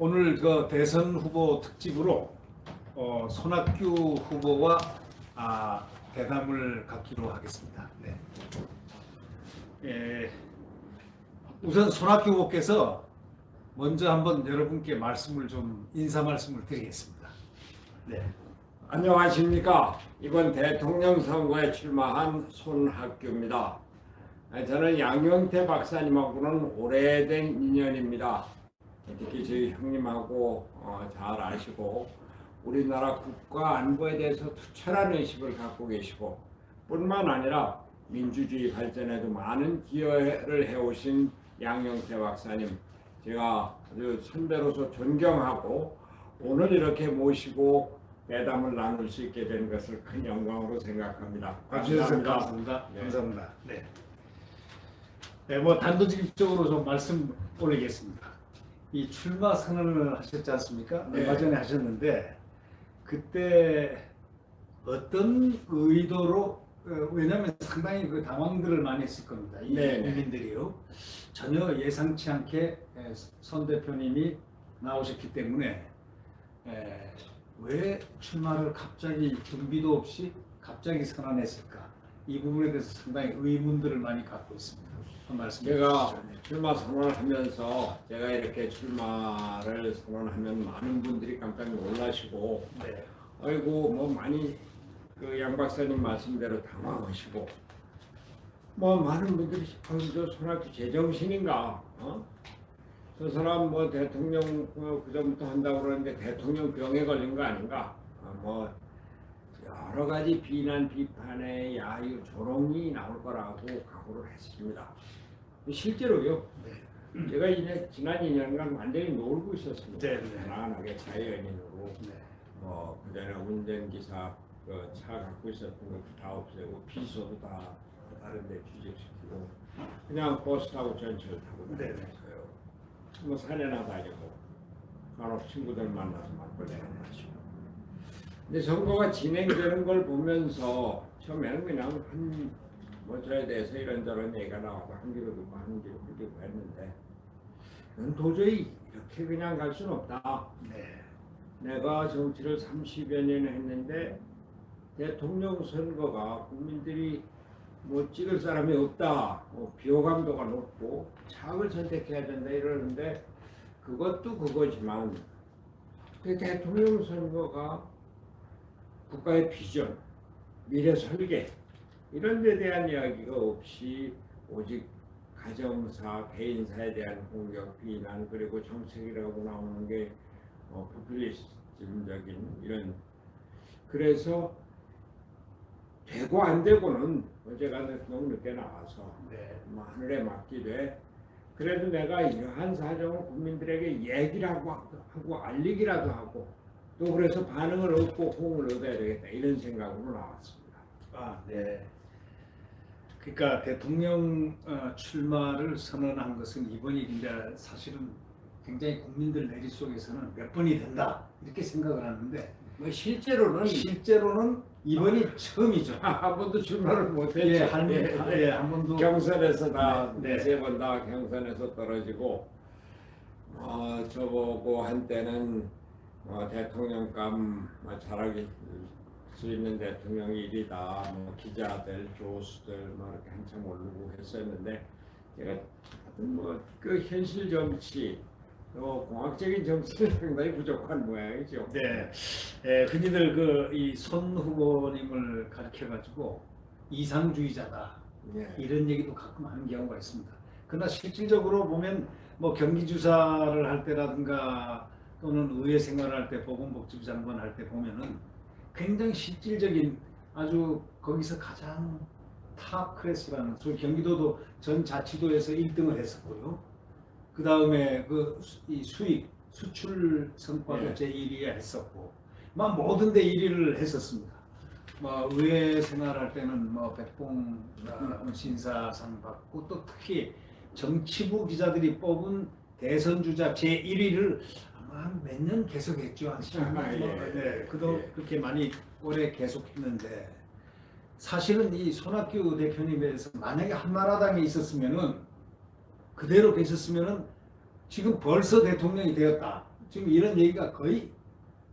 오늘 그 대선 후보 특집으로 손학규 후보와 대담을 갖기로 하겠습니다. 네. 우선 손학규 후보께서 먼저 한번 여러분께 인사 말씀을 드리겠습니다. 네. 안녕하십니까. 이번 대통령 선거에 출마한 손학규입니다. 저는 양경태 박사님하고는 오래된 인연입니다. 특히 저희 형님하고 잘 아시고 우리나라 국가 안보에 대해서 투철한 의식을 갖고 계시고 뿐만 아니라 민주주의 발전에도 많은 기여를 해오신 양경태 박사님, 제가 아주 선배로서 존경하고 오늘 이렇게 모시고 대담을 나눌 수 있게 된 것을 큰 영광으로 생각합니다. 감사합니다. 네. 감사합니다. 네. 네, 뭐 단도직입적으로 좀 말씀 올리겠습니다. 이 출마 선언을 하셨지 않습니까? 네. 얼마 전에 하셨는데 그때 어떤 의도로 왜냐하면 상당히 그 당황들을 많이 했을 겁니다. 이 네. 국민들이요. 전혀 예상치 않게 선 대표님이 나오셨기 때문에 왜 출마를 갑자기 준비도 없이 갑자기 선언했을까? 이 부분에 대해서 상당히 의문들을 많이 갖고 있습니다. 한 말씀 제가 해주시죠. 네. 출마 선언을 하면서 제가 이렇게 출마를 선언하면 많은 분들이 깜짝 놀라시고 네. 아이고 뭐 많이 그 양 박사님 말씀대로 당황하시고 뭐 많은 분들이 저 손학규 제정신인가? 저 사람 뭐 대통령 그 전부터 한다고 그러는데 대통령 병에 걸린 거 아닌가? 뭐 여러 가지 비난 비판의 야유 조롱이 나올 거라고 각오를 했습니다. 실제로요. 네. 제가 지난 2년간 완전히 놀고 있었습니다. 네, 네. 편안하게 자연인으로 네. 뭐 그전에 운전기사 그 차 갖고 있었던 것도 다 없애고 비서도 다 다른 데 취직시키고 그냥 버스 타고 전철 타고 네, 네. 다녔어요. 뭐 산에나 다니고 간혹 친구들 만나서 막걸리 한잔 마시고. 근데 선거가 진행되는 걸 보면서 처음에는 그냥 뭐 저에 대해서 이런저런 얘기가 나와서 한 귀로 듣고 한 귀로 흘리고 했는데 넌 도저히 이렇게 그냥 갈 수는 없다. 네. 내가 정치를 30여 년 했는데 대통령 선거가 국민들이 뭐 찍을 사람이 없다, 뭐 비호감도가 높고 차을 선택해야 된다 이러는데 그것도 그거지만 그 대통령 선거가 국가의 비전, 미래 설계 이런 데 대한 이야기가 없이 오직 가정사, 개인사에 대한 공격, 비난 그리고 정책이라고 나오는 게 포퓰리즘적인 이런 그래서 되고 안 되고는 어제가 너무 늦게 나와서 네. 뭐 하늘에 맡기되 그래도 내가 이러한 사정을 국민들에게 얘기라고 하고 알리기라도 하고 또 그래서 반응을 얻고 호응을 얻어야 되겠다 이런 생각으로 나왔습니다. 네. 그러니까 대통령 출마를 선언한 것은 이번이 근데 사실은 굉장히 국민들 내리 속에서는 몇 번이 된다 이렇게 생각을 하는데 뭐 실제로는 이번이 처음이죠. 한 번도 출마를 못했죠. 예, 한 번도 경선에서 다 네, 네. 세 번 다 경선에서 떨어지고 저보고 한때는 대통령감 잘하기 수 있는 대통령이 일이다. 뭐 기자들, 교수들 뭐 이렇게 한참 오르고 했었는데 제가 하여튼 뭐그 현실 정치 공학적인 정치는 상당히 부족한 모양이죠. 네, 흔히들 이 손 후보님을 가르쳐 가지고 이상주의자다 예. 이런 얘기도 가끔 하는 경우가 있습니다. 그러나 실질적으로 보면 뭐 경기주사를 할 때라든가 또는 의회 생활을 할 때 보건복지부 장관 할 때 보면은 굉장히 실질적인 아주 거기서 가장 탑 클래스라는 소위 경기도도 전 자치도에서 1등을 했었고요. 그 다음에 이 수입 수출 성과도 예. 제1위 했었고, 막 모든 데 1위를 했었습니다. 뭐 의회 생활할 때는 뭐 백봉 신사상 받고 또 특히 정치부 기자들이 뽑은 대선 주자 제1위를 아마 몇 년 계속했죠. 한 10년. 예. 네, 그렇게 많이 오래 계속했는데 사실은 이 손학규 대표님에 대해서 만약에 한나라당에 있었으면은 그대로 계셨으면은 지금 벌써 대통령이 되었다. 지금 이런 얘기가 거의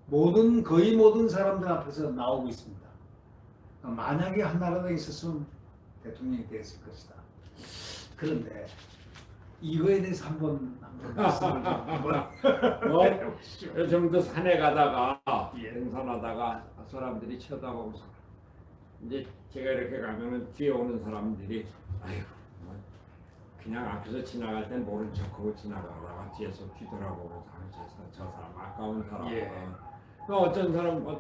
모든 사람들 앞에서 나오고 있습니다. 만약에 한나라당이 있었으면 대통령이 됐을 것이다. 그런데 이거에 대해서 한번 말씀을 해보시죠. 요즘도 산에 가다가 예. 등산하다가 사람들이 쳐다보면서 이제 제가 이렇게 가면은 뒤에 오는 사람들이 아이고 뭐 그냥 앞에서 지나갈 땐 모른 척하고 지나가다가 뒤에서 뒤돌아보면서 저 사람 아까운 사람. 예. 또 어떤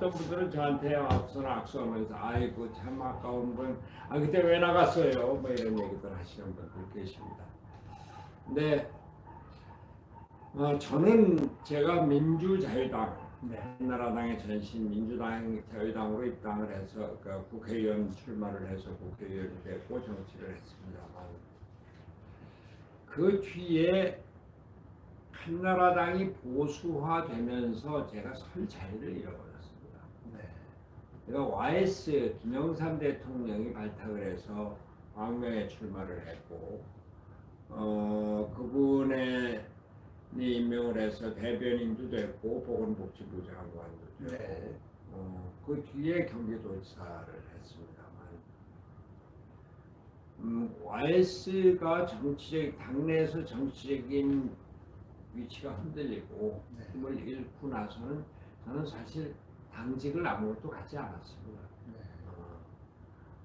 분들은 저한테 앞서나 악수하면서 아이고 참 아까운 분, 아 그때 왜 나갔어요? 뭐 이런 얘기들 하시는 분들 계십니다. 근데 저는 제가 민주자유당, 네. 한나라당의 전신 민주당 자유당으로 입당을 해서 국회의원 출마를 해서 국회의원이 됐고 정치를 했습니다만 그 뒤에 한나라당이 보수화되면서 제가 설 자리를 잃어버렸습니다. 네. 제가 YS 김영삼 대통령이 발탁을 해서 광명에 출마를 했고 그분의 임명을 해서 대변인도 됐고 보건복지부 장관도 됐고 네. 그 뒤에 경기도지사를 했습니다만 YS가 당내에서 정치적인 위치가 흔들리고 네. 힘을 잃고 나서는 저는 사실 당직을 아무것도 갖지 않았습니다. 네.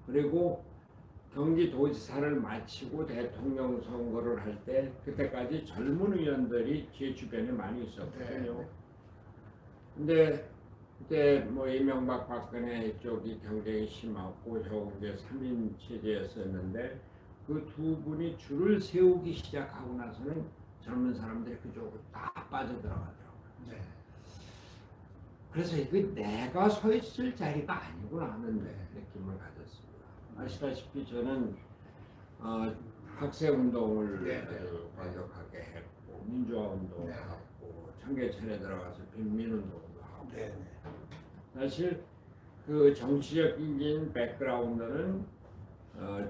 그리고 경기도지사를 마치고 대통령 선거를 할 때 그때까지 젊은 의원들이 제 주변에 많이 있었거든요. 네. 근데 그때 뭐 이명박 박근혜 쪽이 경쟁이 심하고 저게 3인 체제였었는데 그 두 분이 줄을 세우기 시작하고 나서는 젊은 사람들이 그쪽으로 다 빠져들어가더라고요. 네. 그래서 이게 내가 서 있을 자리가 아니구나 하는 네. 느낌을 가졌습니다. 아시다시피 저는 학생운동을 네. 과격하게 했고 민주화운동을 네. 하고 청계천에 들어가서 빈민운동도 하고 네. 사실 그 정치적인 백그라운드는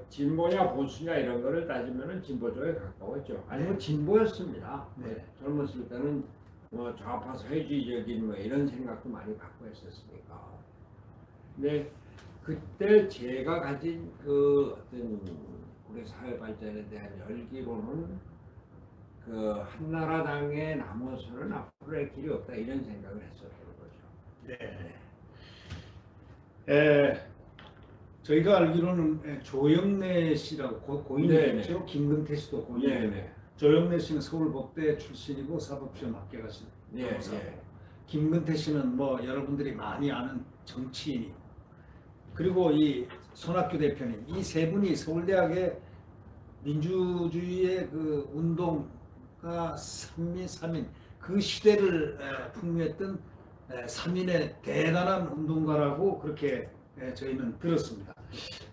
진보냐 보수냐 이런 거를 따지면은 진보 쪽에 가까웠죠. 아니면 네. 진보였습니다. 네. 젊었을 때는 뭐 좌파 사회주의적인 뭐 이런 생각도 많이 갖고 있었으니까. 근데 그때 제가 가진 그 어떤 우리 사회 발전에 대한 열기로는 그 한나라당에 남아서는 앞으로의 길이 없다 이런 생각을 했었던 거죠. 네. 저희가 알기로는 조영래 씨라고 고인이었죠. 김근태 씨도 고인이에요. 네네. 조영래 씨는 서울법대 출신이고 사법시험 합격하신 변호사고, 김근태 씨는 뭐 여러분들이 많이 아는 정치인이고, 그리고 이 손학규 대표님, 이 세 분이 서울대학의 민주주의의 그 운동가 삼민 그 시대를 풍미했던 3인의 대단한 운동가라고 그렇게 저희는 들었습니다.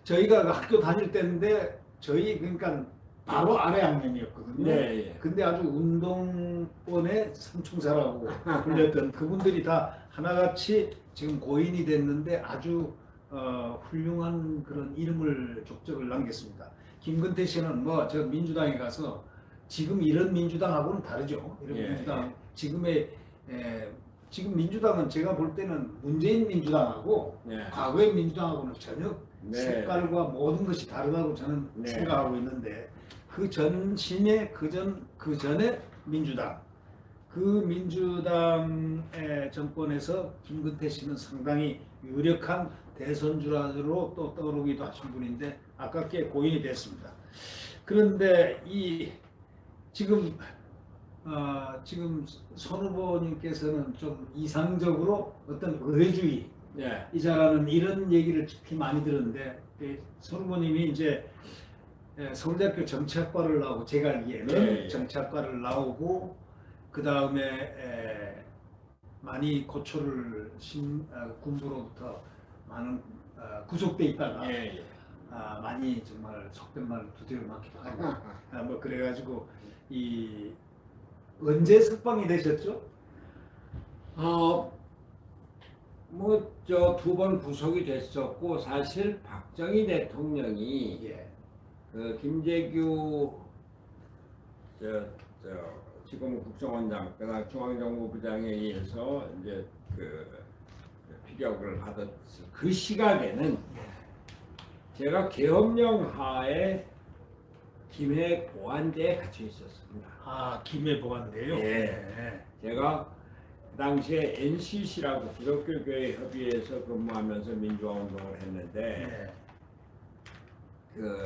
저희가 그 학교 다닐 때인데 저희 그러니까 바로 아래 학년이었거든요. 네. 근데 아주 운동권의 삼총사라고 불렸던 그분들이 다 하나같이 지금 고인이 됐는데 아주 훌륭한 그런 이름을 족적을 남겼습니다. 김근태 씨는 뭐 저 민주당에 가서 지금 이런 민주당하고는 다르죠. 이런 민주당 지금 민주당은 제가 볼 때는 문재인 민주당하고 과거의 민주당하고는 전혀 색깔과 모든 것이 다르다고 저는 생각하고 있는데 그 전신의 그 전에 민주당 그 민주당의 정권에서 김근태 씨는 상당히 유력한 대선주자로 또 떠오르기도 하신 분인데 아깝게 고인이 됐습니다. 그런데 지금 손 후보님께서는 좀 이상적으로 어떤 의회주의이자라는 이런 얘기를 특히 많이 들었는데 손 후보님이 이제 서울대학교 정치학과를 나오고 제가 알기에는 정치학과를 나오고 그 다음에 많이 고초를 군부로부터 많은 구속돼 있다가 많이 정말 속된 말 두드려 맞기도 하고 뭐 그래가지고 언제 석방이 되셨죠? 뭐 저 2번 구속이 됐었고 사실 박정희 대통령이 그 김재규 지금 국정원장, 그다음 중앙정보부장에 의해서 이제 그 피격을 받았을 그 시각에는 제가 계엄령 하에 김해 보안대에 갇혀 있었습니다. 아, 김해 보안대요? 예. 네. 제가 그 당시에 NCC라고 기독교교회 협의회에서 근무하면서 민주화 운동을 했는데 네. 그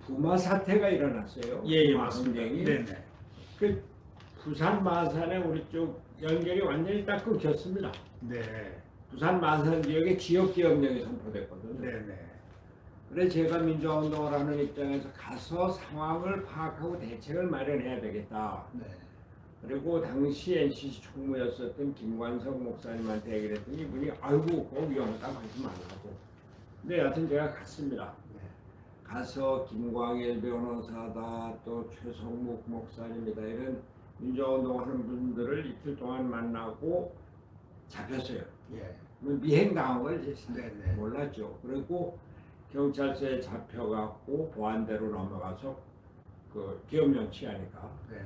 부마 사태가 일어났어요. 예, 부마 맞습니다. 항쟁이. 네네. 그 부산 마산에 우리 쪽 연결이 완전히 딱 끊겼습니다. 네. 부산 마산 지역에 지역 계엄령이 선포됐거든요. 네네. 그래서 제가 민주화 운동을 하는 입장에서 가서 상황을 파악하고 대책을 마련해야 되겠다. 네. 그리고 당시 NCC 총무였었던 김관석 목사님한테 얘기를 했더니 이분이 아이고 그거 위험하다고 하지 말라고. 근데 여하튼 제가 갔습니다. 네. 가서 김광일 변호사다 또 최성묵 목사님이다 이런 민주화 운동하는 분들을 이틀 동안 만나고 잡혔어요. 예. 뭐 미행당한 걸 네네. 몰랐죠. 그리고 경찰서에 잡혀갖고 보안대로 넘어가서 그 기업령 취하니까 네.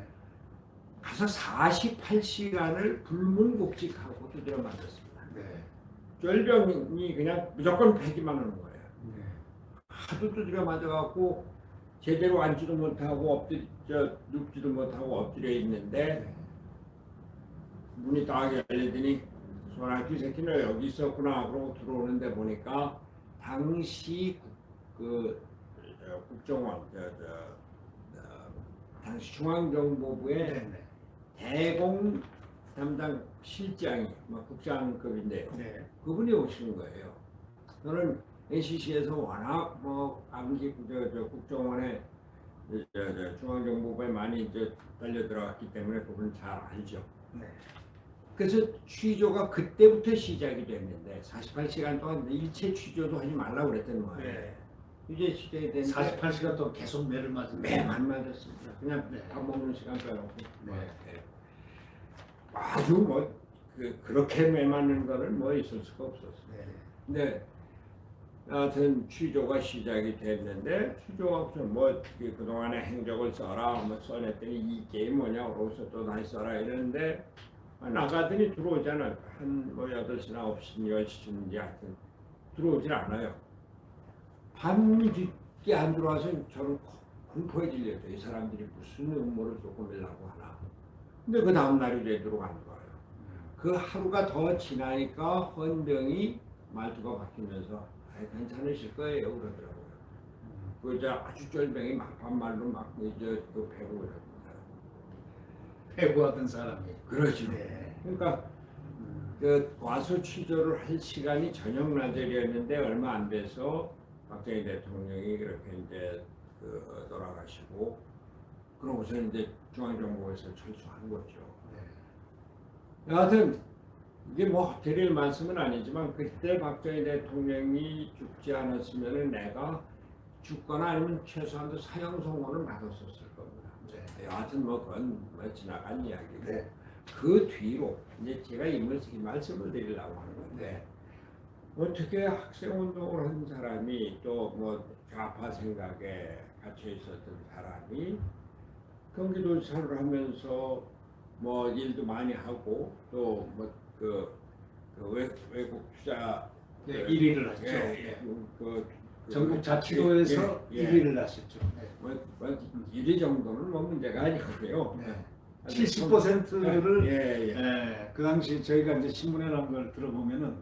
가서 48시간을 불문곡직하고 두드려 맞았습니다. 네. 쫄병이 그냥 무조건 패기만 하는 거예요. 네. 하도 두드려 맞아갖고 제대로 앉지도 못하고 눕지도 못하고 엎드려 있는데 문이 딱 열리더니 소나기 새끼는 여기 있었구나 그러고 들어오는데 보니까 당시 국정원 당시 중앙정보부의 네네. 대공 담당 실장이 국장급인데요. 네. 그분이 오시는 거예요. 저는 NCC에서 워낙 암기 국정원에 중앙정보부에 많이 이제 달려 들어갔기 때문에 그분은 잘 알죠. 네. 그래서 취조가 그때부터 시작이 됐는데 48시간 동안 일체 취조도 하지 말라고 그랬던 거예요. 네. 이제 시작이 됐는데 48시간 동안 계속 매를 맞은 매만 맞았습니다. 그냥 네. 밥 먹는 시간 빼놓고. 네. 아주 그렇게 매 맞는 거는 있을 수가 없었어요. 네. 근데 하여튼 취조가 시작이 됐는데 취조가 그동안의 행적을 써라 써냈더니 이 게임 뭐냐 그러고서 또 다시 써라 이러는데 나가더니 들어오잖아. 한 8시나 9시 10시인지 하여튼 들어오질 않아요. 밤늦게 안 들어와서 저는 공포에 질렸죠. 이 사람들이 무슨 음모를 또 꾸밀라고 하나. 근데 그 다음 날이 되도록 안 거예요. 그 하루가 더 지나니까 헌병이 말투가 바뀌면서 괜찮으실 거예요 그러더라고요. 그 아주 쫄병이 막판말로 그 배고 그럽니다. 배구하던 사람이. 그러죠. 네. 그러니까 그 와서 취조를 할 시간이 저녁 낮이었는데 얼마 안 돼서 박정희 대통령이 그렇게 이제 돌아가시고 그러고서 이제 중앙정보에서 철수한 거죠. 네. 여하튼 이게 드릴 말씀은 아니지만 그때 박정희 대통령이 죽지 않았으면 내가 죽거나 아니면 최소한도 사형 선고를 받았었을 겁니다. 네. 여하튼 그건 지나간 이야기고 네. 그 뒤로 이제 제가 이 말씀을 드리려고 하는 건데 어떻게 학생운동을 한 사람이 또 좌파 생각에 갇혀 있었던 사람이 경기도지사를 하면서 일도 많이 하고 또 외국 투자 네, 1위를 하죠. 예, 전국 자치도에서 예, 1위를 하셨죠. 네. 1위 정도는 문제가 아니고요. 네. 70%를 예. 그 당시 저희가 이제 신문에 나온 걸 들어보면은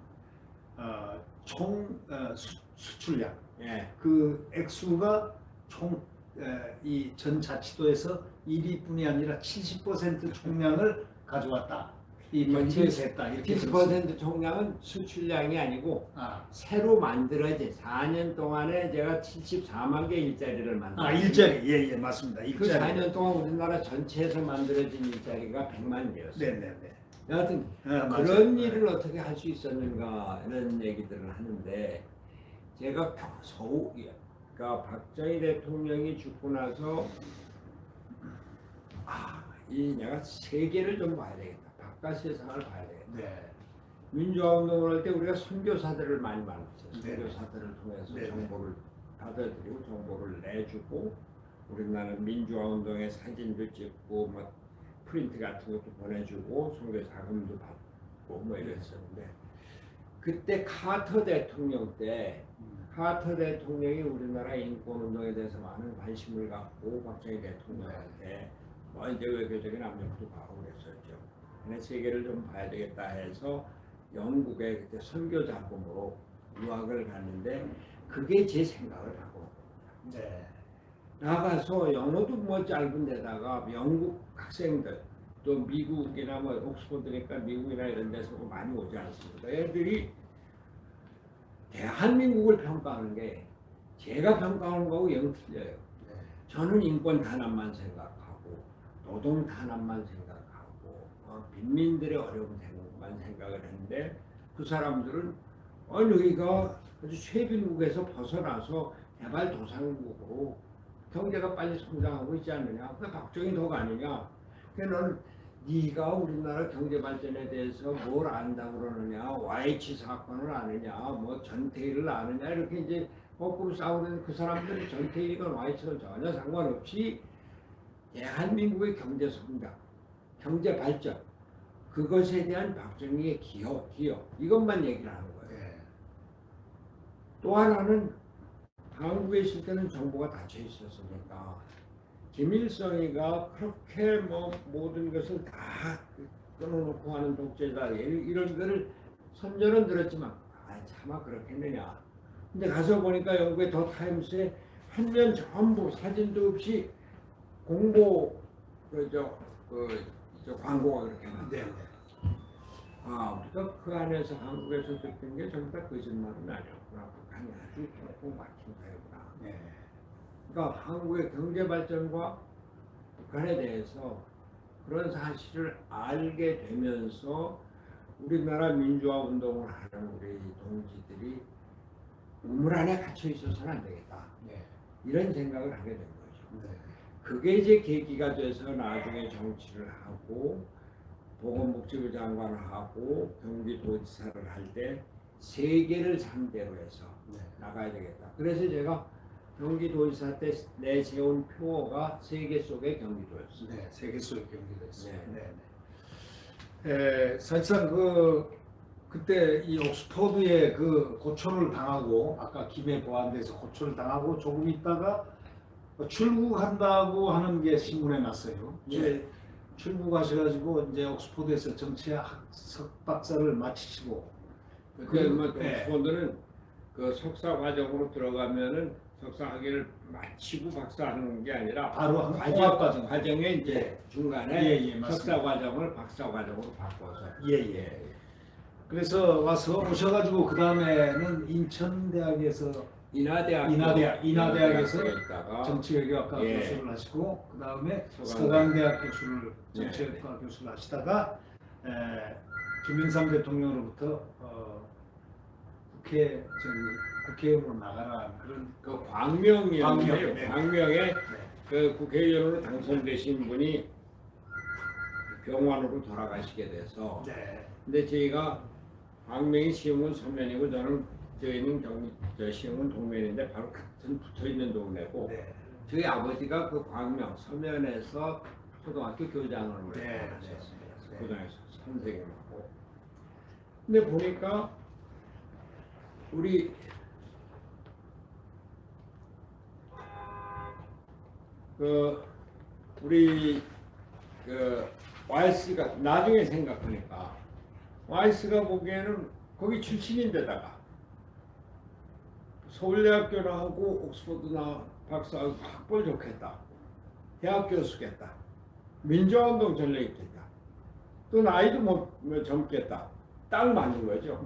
총 수출량 예. 그 액수가 총 이 전 자치도에서 1위뿐이 아니라 70% 총량을 가져왔다. 이 경제에서 했다. 이렇게 70% 총량은 수출량이 아니고 새로 만들어진 4년 동안에 제가 74만 개 일자리를 만들었어요. 일자리. 예, 맞습니다. 그 일자리. 4년 동안 우리나라 전체에서 만들어진 일자리가 100만 개였어요. 네네네. 여하튼 맞아요. 그런 일을 어떻게 할 수 있었는가 이런 얘기들을 하는데 제가 그러니까 박정희 대통령이 죽고 나서 내가 세계를 좀 봐야 되겠다. 바깥 세상을 봐야 되겠다. 네. 민주화 운동을 할 때 우리가 선교사들을 많이 만났어요. 네. 선교사들을 통해서 네. 정보를 받아들이고 정보를 내주고 우리나라 민주화 운동의 사진도 찍고 프린트 같은 것도 보내주고 선교 자금도 받고 뭐 이랬었는데 그때 카터 대통령 때 카터 대통령이 우리나라 인권운동에 대해서 많은 관심을 갖고 박정희 대통령한테 뭐 이제 외교적인 압력도 가고 그랬었죠. 근데 세계를 좀 봐야 되겠다 해서 영국에 그때 선교 자금으로 유학을 갔는데 그게 제 생각을 하고 네. 나가서 영어도 뭐 짧은 데다가 영국 학생들 또 미국이나 뭐 옥스퍼드니까 미국이나 이런 데서 많이 오지 않습니까? 애들이 대한민국을 평가하는 게 제가 평가하는 거하고 영 틀려요. 네. 저는 인권 단합만 생각하고 노동 단합만 생각하고 빈민들의 어려운 생각만 생각을 했는데 그 사람들은 여기가 아주 최빈국에서 벗어나서 개발도상국으로 경제가 빨리 성장하고 있지 않느냐? 그 박정희 덕 아니냐? 그는 네가 우리나라 경제 발전에 대해서 뭘 안다고 그러느냐? YH 사건을 아느냐? 뭐 전태일을 아느냐? 이렇게 이제 거꾸로 싸우는 그 사람들이 전태일이건 YH건 전혀 상관없이 대한민국의 경제 성장, 경제 발전 그것에 대한 박정희의 기여 이것만 얘기를 하는 거예요. 네. 또 하나는 한국에 있을 때는 정보가 닫혀 있었으니까 김일성이가 그렇게 뭐 모든 것을 다 끊어놓고 하는 독재자 이런 거를 선전은 들었지만 차마 그렇겠느냐. 근데 가서 보니까 영국의 더 타임스에 한 면 전부 사진도 없이 공보 광고가 그렇게 나왔대요. 우리가 그 안에서 한국에서 듣는 게 전부 다 거짓말은 아니었구나. 북한이 아주 조금 막힌 거였구나. 네. 그러니까 한국의 경제 발전과 북한에 대해서 그런 사실을 알게 되면서 우리나라 민주화 운동을 하는 우리 동지들이 우물 안에 갇혀 있어서는 안 되겠다. 네. 이런 생각을 하게 된 거죠. 네. 그게 이제 계기가 돼서 나중에 정치를 하고 보건복지부 장관을 하고 경기도지사를 할 때 세계를 상대로 해서 네. 나가야 되겠다. 그래서 제가 경기도지사 때 내세운 표어가 세계 속의 경기도였어요. 네, 세계 속의 경기도 있어요. 네. 네. 사실상 그때 이 옥스퍼드에 그 고초를 당하고 아까 김해 보안대에서 고초를 당하고 조금 있다가 출국한다고 하는 게 신문에 났어요. 이제 출국하셔가지고 이제 옥스퍼드에서 정치학 석박사를 마치시고 옥스퍼드는 그 석사 과정으로 들어가면은 석사 학위를 마치고 박사하는 게 아니라 바로 홍합 과정. 과정에 이제 중간에 맞습니다. 석사 과정을 박사 과정으로 바꿔서 예. 그래서 와서 오셔가지고 그 다음에는 인천대학에서 인하대학에서 있다가 정치외교학과 교수를 하시고 그 다음에 서강대학 교수를 정치외교학과 교수를 하시다가 김영삼 대통령으로부터 국회의원으로 나가라 그런 그 광명이었는데요. 네. 광명에 그 국회의원으로 당선되신 분이 병원으로 돌아가시게 돼서 근데 저희가 광명이 시흥은 서면이고 저희는 시흥은 동면인데 바로 같은 붙어있는 동네고 저희 아버지가 그 광명 서면에서 초등학교 교장으로 하셨습니다. 고등학교 선생님하고. 근데 보니까 우리 와이스가 나중에 생각하니까 와이스가 보기에는 거기 출신인데다가 서울대학교 나오고 옥스퍼드 박사하고 학벌 좋겠다. 대학 교수겠다. 민주화운동 전례 있겠다. 또 나이도 뭐 젊겠다. 딱 맞는 거죠.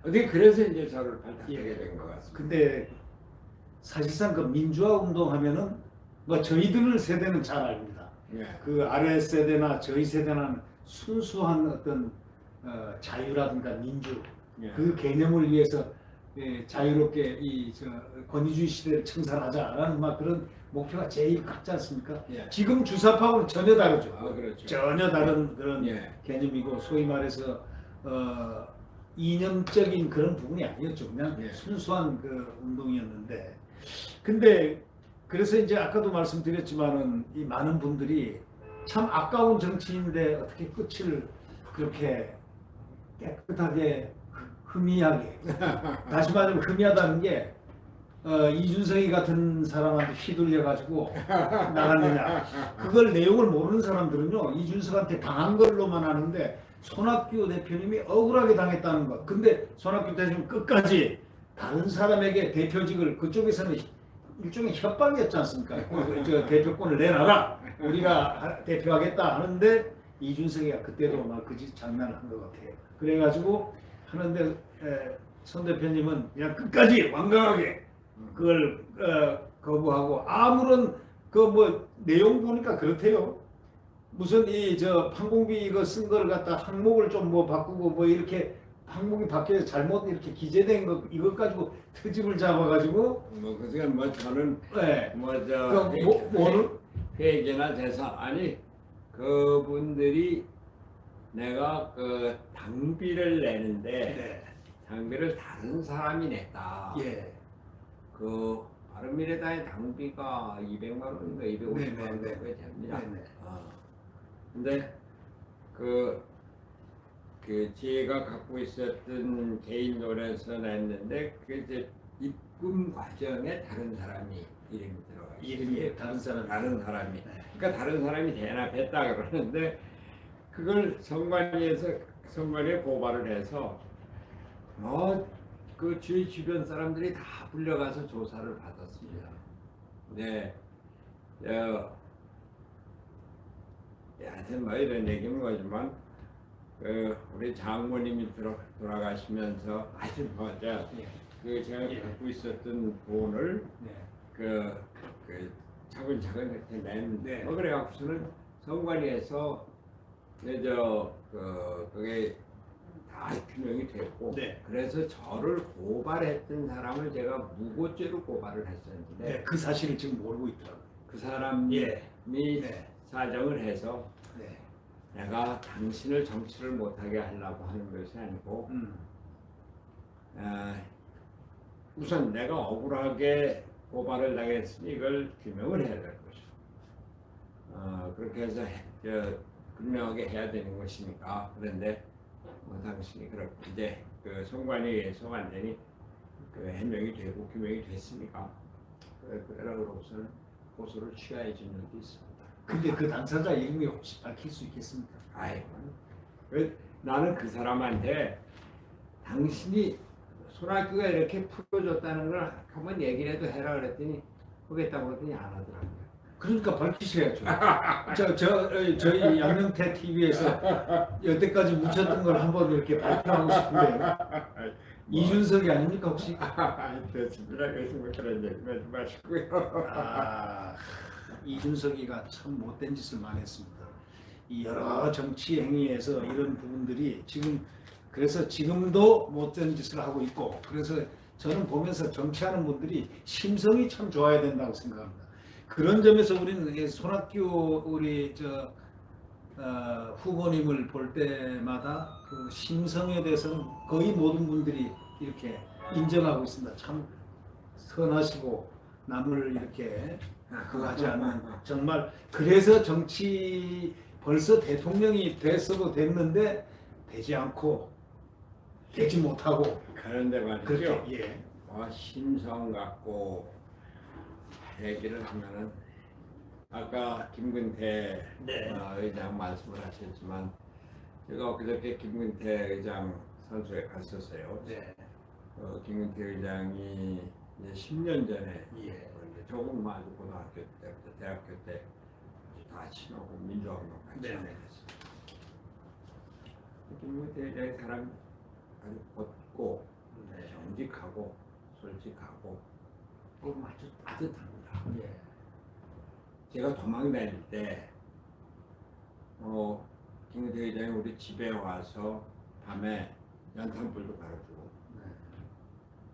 어떻게 그래서 이제 저를 발탁하게 된 것 같습니다. 근데 사실상 그 민주화 운동하면은 뭐 저희들 세대는 잘 압니다. 그 아래 세대나 저희 세대는 순수한 어떤 자유라든가 민주 그 개념을 위해서 자유롭게 권위주의 시대를 청산하자라는 막 그런 목표가 제일 같지 않습니까? 지금 주사파하고는 전혀 다르죠. 그렇죠. 전혀 다른 그런 개념이고 소위 말해서 이념적인 그런 부분이 아니었죠. 그냥 순수한 그 운동이었는데 근데 그래서 이제 아까도 말씀드렸지만은 이 많은 분들이 참 아까운 정치인데 어떻게 끝을 그렇게 깨끗하게 흠이하게 다시 말하면 흠이하다는 게 이준석이 같은 사람한테 휘둘려 가지고 나갔느냐 그걸 내용을 모르는 사람들은요 이준석한테 당한 걸로만 아는데 손학규 대표님이 억울하게 당했다는 것 근데 손학규 대표님 끝까지 다른 사람에게 대표직을 그쪽에서는 일종의 협박이었지 않습니까? 저 대표권을 내놔라 우리가 대표하겠다 하는데 이준석이가 그때도 막 그 짓 장난을 한 것 같아요. 그래가지고 하는데 손 대표님은 그냥 끝까지 완강하게 그걸 거부하고 아무런 그 뭐 내용 보니까 그렇대요. 무슨 이 저 판공비 이거 쓴 거를 갖다 항목을 좀 뭐 바꾸고 뭐 이렇게 항목이 바뀌어서 잘못 이렇게 기재된 거 이것 가지고 트집을 잡아가지고 뭐 그게 뭐 저는 네. 뭐저 회계나 재산 아니 그분들이 내가 그 당비를 내는데 네. 당비를 다른 사람이 냈다. 예. 그 바른미래당의 당비가 200만 원인가 250만 원 네, 네, 정도 됩니다. 네, 네. 근데 그 제가 갖고 있었던 개인 노래에서 냈는데 그 이제 입금 과정에 다른 사람이 이름이 들어가 있어요. 이름이 다른 사람이. 네. 그러니까 다른 사람이 대납했다 그러는데 그걸 선관위에 고발을 해서 그 주위 주변 사람들이 다 불려가서 조사를 받았습니다. 네, 하여튼 뭐 이런 얘기는 거지만 우리 장모님이 돌아가시면서 하여튼 뭐죠? 그 제가 예. 갖고 있었던 돈을 네. 그 차근차근 이렇게 냈는데 네. 뭐 그래갖고서는 선관위에서 그게 다 규명이 됐고 네. 그래서 저를 고발했던 사람을 제가 무고죄로 고발을 했었는데 네, 그 사실을 지금 모르고 있더라고요. 그 사람이 예. 네. 사정을 해서 네. 내가 당신을 정치를 못하게 하려고 하는 것이 아니고 우선 내가 억울하게 고발을 당했으니 이걸 규명을 해야 될 것이고 그렇게 해서 분명하게 해야 되는 것이니까 그런데 당신이 그렇게 이제 그 선관위에서 완전히 그 해명이 되고 규명이 됐으니까 그러고서는 고소를 취하해 준 적이 있습니다. 근데 그 당사자 이름이 혹시 밝힐 수 있겠습니까? 아이고 나는 그 사람한테 당신이 손학규가 이렇게 풀어줬다는 걸 한번 얘기를 해도 해라 그랬더니 하겠다고 그랬더니 안 하더라고요. 그러니까 밝히셔야죠. 저희 양명태 TV에서 여태까지 묻혔던 걸 한번 이렇게 발표하고 싶은데 이준석이 아닙니까 혹시? 됐습니다. 그래서 뭐 그런 얘기 하지 마시고요. 이준석이가 참 못된 짓을 많이 했습니다. 이 여러 정치 행위에서 이런 부분들이 지금 그래서 지금도 못된 짓을 하고 있고 그래서 저는 보면서 정치하는 분들이 심성이 참 좋아야 된다고 생각합니다. 그런 점에서 우리는 손학규 우리 후보님을 볼 때마다 그 심성에 대해서는 거의 모든 분들이 이렇게 인정하고 있습니다. 참 선하시고 남을 이렇게 그거 하지 않는 정말 그래서 정치 벌써 대통령이 됐어도 됐는데 되지 않고 되지 못하고 그런데 말이죠. 그렇게 심성 갖고 얘기를 하면은 아까 김근태 의장 말씀을 하셨지만 제가 그저께 김근태 의장 선수에 갔었어요. 네. 김근태 의장이 이제 10년 전에 예. 조금 아주 고등학교 때부터 대학교 때 다 친하고 민주화운동 같이 네네. 했어요. 김근태 의장의 사람이 아주 곧고 정직하고 솔직하고 아주 따뜻합니다. 예. 제가 도망 다닐 때 김근태 의장이 우리 집에 와서 밤에 연탄불도 갈아주고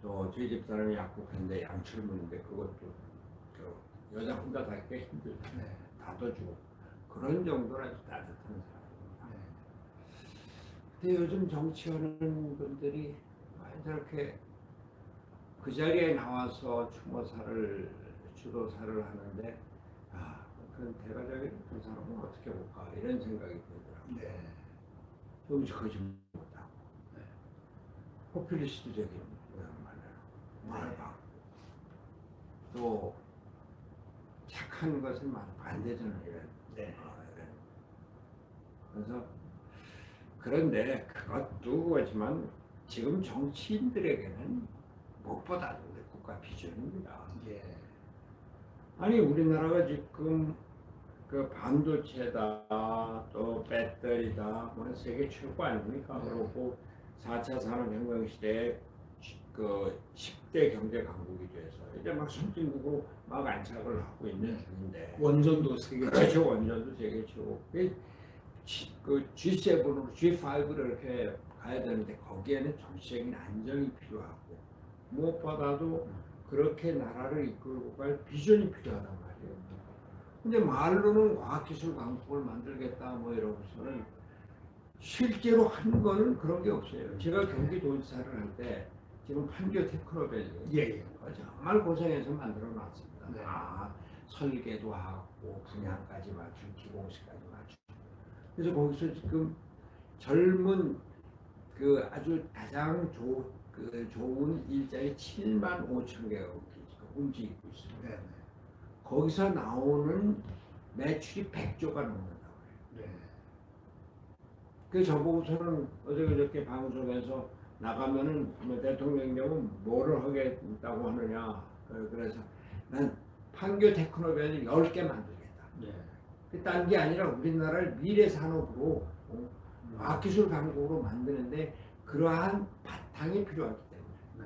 또 저희 집 사람이 약국인데 양치를 먹는데 그것도 여자 혼자 다 꽤 힘들다. 놔둬주고 그런 정도로 아주 따뜻한 사람입니다. 근데 요즘 정치하는 분들이 저렇게 그 자리에 나와서 추모사를 주도사를 하는데 같은 대가족의 두 사람은 어떻게 볼까 이런 생각이 들더라고요. 네. 조금씩 거짓말 못하고 네. 포퓰리스트적인 말을 하고 또 착한 것을 막 반대되는 이런 네. 이런. 그래서 그런데 그것도 그렇지만 지금 정치인들에게는 무엇보다도 국가 비전입니다. 예. 아니 우리나라가 지금 그 반도체다 또 배터리다 뭐 세계 최고 아닙니까? 네. 그리고 4차 산업혁명 시대에 그 10대 경제 강국이 돼서 이제 막 선진국으로 막 안착을 하고 있는 중인데 원전도 세계 그렇죠. 원전도 세계 최고. 그 G7으로 G5로 이렇게 가야 되는데 거기에는 정치적인 안정이 필요하고 무엇보다도 그렇게 나라를 이끌고 갈 비전이 필요하단 말이에요. 근데 말로는 과학기술 강국을 만들겠다 뭐 이러고서는 실제로 한 거는 그런 게 없어요. 제가 경기도지사를 할 때 지금 판교 테크노밸리 예. 정말 고생해서 만들어 놨습니다. 네. 설계도 하고 분양까지 맞추고 기공식까지 맞추고 그래서 거기서 지금 젊은 그 아주 가장 좋은 일자리 7만 5천 개가 움직이고 있습니다. 네. 거기서 나오는 매출이 100조가 넘는다고 해요. 네. 그 저보고서는 어저께 방송에서 나가면은 뭐 대통령님은 뭐를 하겠다고 하느냐. 그래서 난 판교 테크노밸리 10개 만들겠다. 네. 딴 게 아니라 우리나라를 미래 산업으로 과학기술 강국으로 만드는데 그러한 바탕이 필요하기 때문에 네.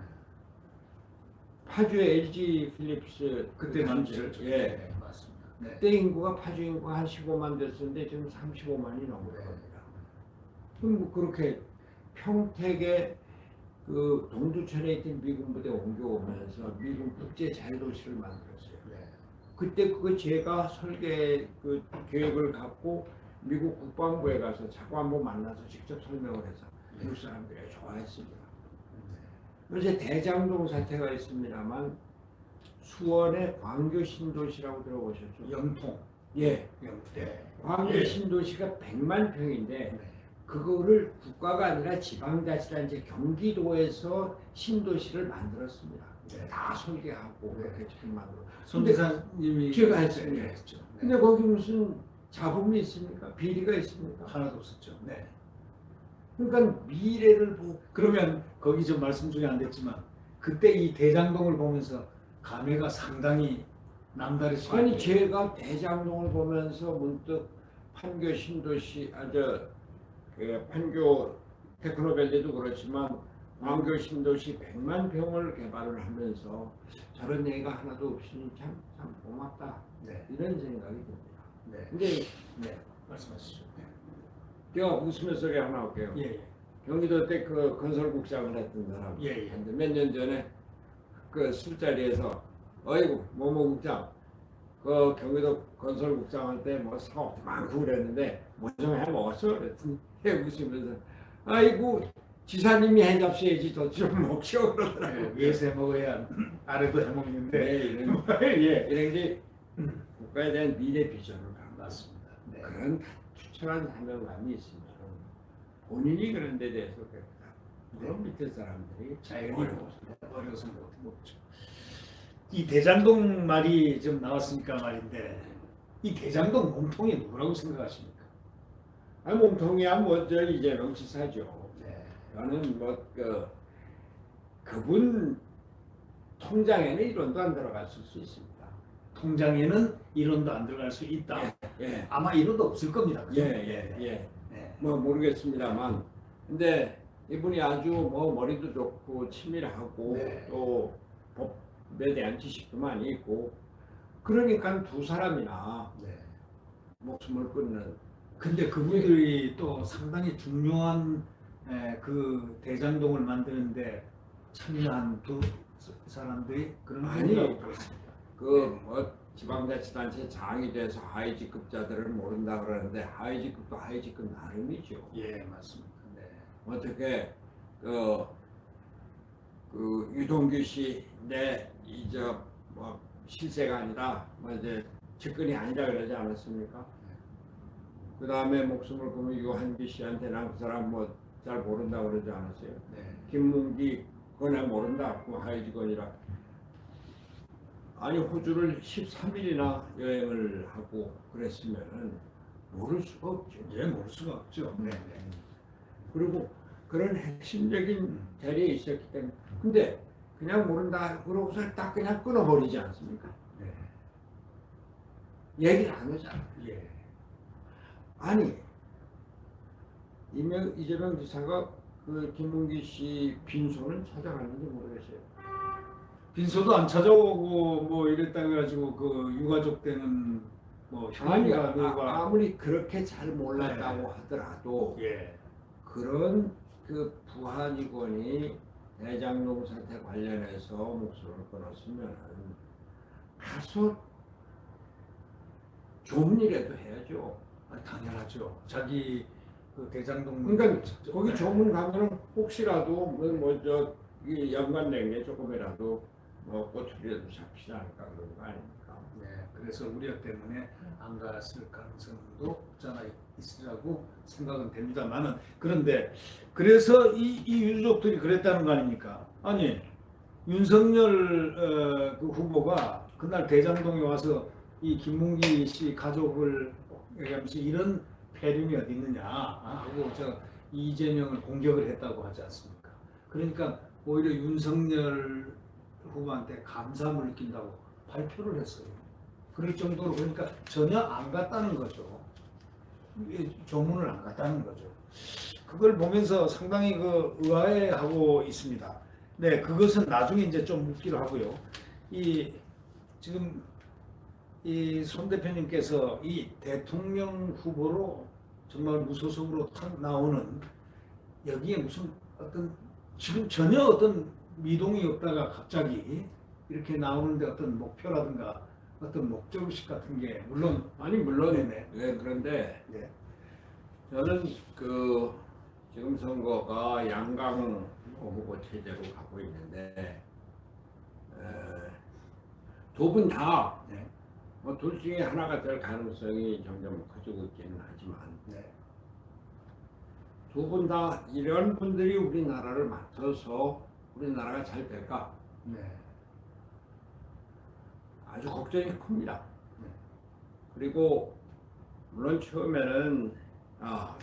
파주의 LG 필립스 그때 당시, 만들었죠. 예. 네, 맞습니다. 네. 그때 인구가 파주 인구가 한 15만 됐었는데 지금 35만이 넘을 네. 겁니다. 그럼 뭐 그렇게 평택에 그 동두천에 있던 미군 부대 옮겨오면서 미군 국제 자유도시를 만들었어요. 네. 그때 그거 제가 설계 그 계획을 갖고 미국 국방부에 가서 차관보 만나서 직접 설명을 해서 미국 사람들이 좋아했습니다. 그래서 대장동 사태가 있습니다만 수원의 광교 신도시라고 들어보셨죠? 영통. 예, 네. 광교 예. 신도시가 100만 평인데 네. 그거를 국가가 아니라 지방자치단체 경기도에서 신도시를 만들었습니다. 네. 다 설계하고 네. 그렇게 잘 만들어. 손 지사님이 제가 했습니다. 했죠. 네. 근데 거기 무슨 잡음이 있습니까? 비리가 있습니까? 하나도 없었죠. 네. 그러니까 미래를 보고 그러면 거기 좀 말씀 중에 안 됐지만 그때 이 대장동을 보면서 감회가 상당히 남다르시죠. 아니 제가 대장동을 보면서 문득 판교 신도시 그 판교 테크노밸리도 그렇지만 광교 신도시 100만 평을 개발을 하면서 저런 얘기가 하나도 없으니 참 고맙다 네. 이런 생각이 듭니다. 네. 근데 네. 말씀하시죠. 네. 제가 웃으면서 하나 할게요. 예. 예. 경기도 때 그 건설국장을 했던 사람 예, 예. 몇 년 전에 그 술자리에서 어이구 뭐국장 그 경기도 건설국장한테 뭐 사업도 많고 그랬는데 뭐 좀 해 먹었어? 그랬더니 해 웃으면서 아이고 지사님이 해 잡수야지 더 좀 먹죠 그러더라고요. 위에서 먹어야 아래도 해먹는데. 네, 이런 예. 이런 게 국가에 대한 미래 비전을 갖고 맞습니다. 네. 그런 투철한 사명감이 있으면 본인이 그런 데 대해서 그랬다. 그럼 밑에 사람들이 자연히 어려서 못죠. 이 대장동 말이 좀 나왔으니까 말인데 이 대장동 몸통이 누구라고 생각하십니까? 몸통이야 뭐저 이재명 지사죠. 네. 저는 그분 통장에는 1원도 안 들어갔을 수 있습니다. 통장에는 1원도 안 들어갈 수 있다. 예. 아마 1원도 없을 겁니다. 그죠? 예. 네. 뭐 모르겠습니다만, 근데 이분이 아주 뭐 머리도 좋고 치밀하고 네. 또 법에 대한 지식도 많이 있고, 그러니까 두 사람이나 네. 목숨을 끊는. 근데 그분들이 또 상당히 중요한 그 대장동을 만드는데 참여한 두 사람들이 그런 아니, 분이라고 들었습니다. 뭐 지방자치단체 장이 돼서 하위직급자들을 모른다 그러는데 하위직급도 하위직급 나름이죠. 예, 맞습니다. 네. 어떻게 그 유동규 씨 내 뭐 실세가 아니라 뭐 이제 직권이 아니라 그러지 않았습니까? 그 다음에 목숨을 걸면 유한기 씨한테 난 그 사람 뭐 잘 모른다고 그러지 않았어요? 네. 김문기 그거 모른다. 그 하이직원이라. 아니 호주를 13일이나 여행을 하고 그랬으면은 모를 수가 없죠. 예, 모를 수가 없죠. 네. 네. 그리고 그런 핵심적인 자리에 있었기 때문에 근데 그냥 모른다 그러고서 딱 그냥 끊어버리지 않습니까? 네. 얘기를 안 하잖아. 예. 아니 이재명 지사가 그 김문기 씨 빈소는 찾아갔는지 모르겠어요. 빈소도 안 찾아오고 뭐 이랬다 해가지고 그 유가족 때는 뭐 아니 형님과 아무리 그렇게 잘 몰랐다고 네. 하더라도 예. 그런 그 부하 직원이 대장동 사태 관련해서 목소리를 끊었으면 가서 좋은 일이라도 해야죠. 아, 당연하죠. 자기 그 대장동 그러니까 거기 네. 조문 가면은 혹시라도 뭐저 연관된 게 조금이라도 뭐 꼬투리라도 잡히지 않을까 그런 거 아닙니까? 네, 그래서 우려 때문에 안 갔을 가능성도 없잖아 있으라고 생각은 됩니다만은 그런데 그래서 이 유족들이 그랬다는 거 아닙니까? 아니 윤석열 그 후보가 그날 대장동에 와서 이 김문기 씨 가족을 얘기하면서 이런 폐륜이 어디 있느냐 하고 저 이재명을 공격을 했다고 하지 않습니까? 그러니까 오히려 윤석열 후보한테 감사함을 느낀다고 발표를 했어요. 그럴 정도로 그러니까 전혀 안 갔다는 거죠. 조문을 안 갔다는 거죠. 그걸 보면서 상당히 그 의아해하고 있습니다. 네, 그것은 나중에 이제 좀 묻기로 하고요. 이 지금 이 손 대표님께서 이 대통령 후보로 정말 무소속으로 탁 나오는 여기에 무슨 어떤 지금 전혀 어떤 미동이 없다가 갑자기 이렇게 나오는데 어떤 목표라든가 어떤 목적의식 같은 게 물론 아니 물론 네네. 네, 그런데 네. 저는 그 지금 선거가 양강 후보 체제로 가고 있는데 두 분 다 네. 뭐 둘 중에 하나가 될 가능성이 점점 커지고 있기는 하지만 네. 두 분 다 이런 분들이 우리나라를 맡아서 우리나라가 잘 될까 네. 아주 걱정이 큽니다. 네. 그리고 물론 처음에는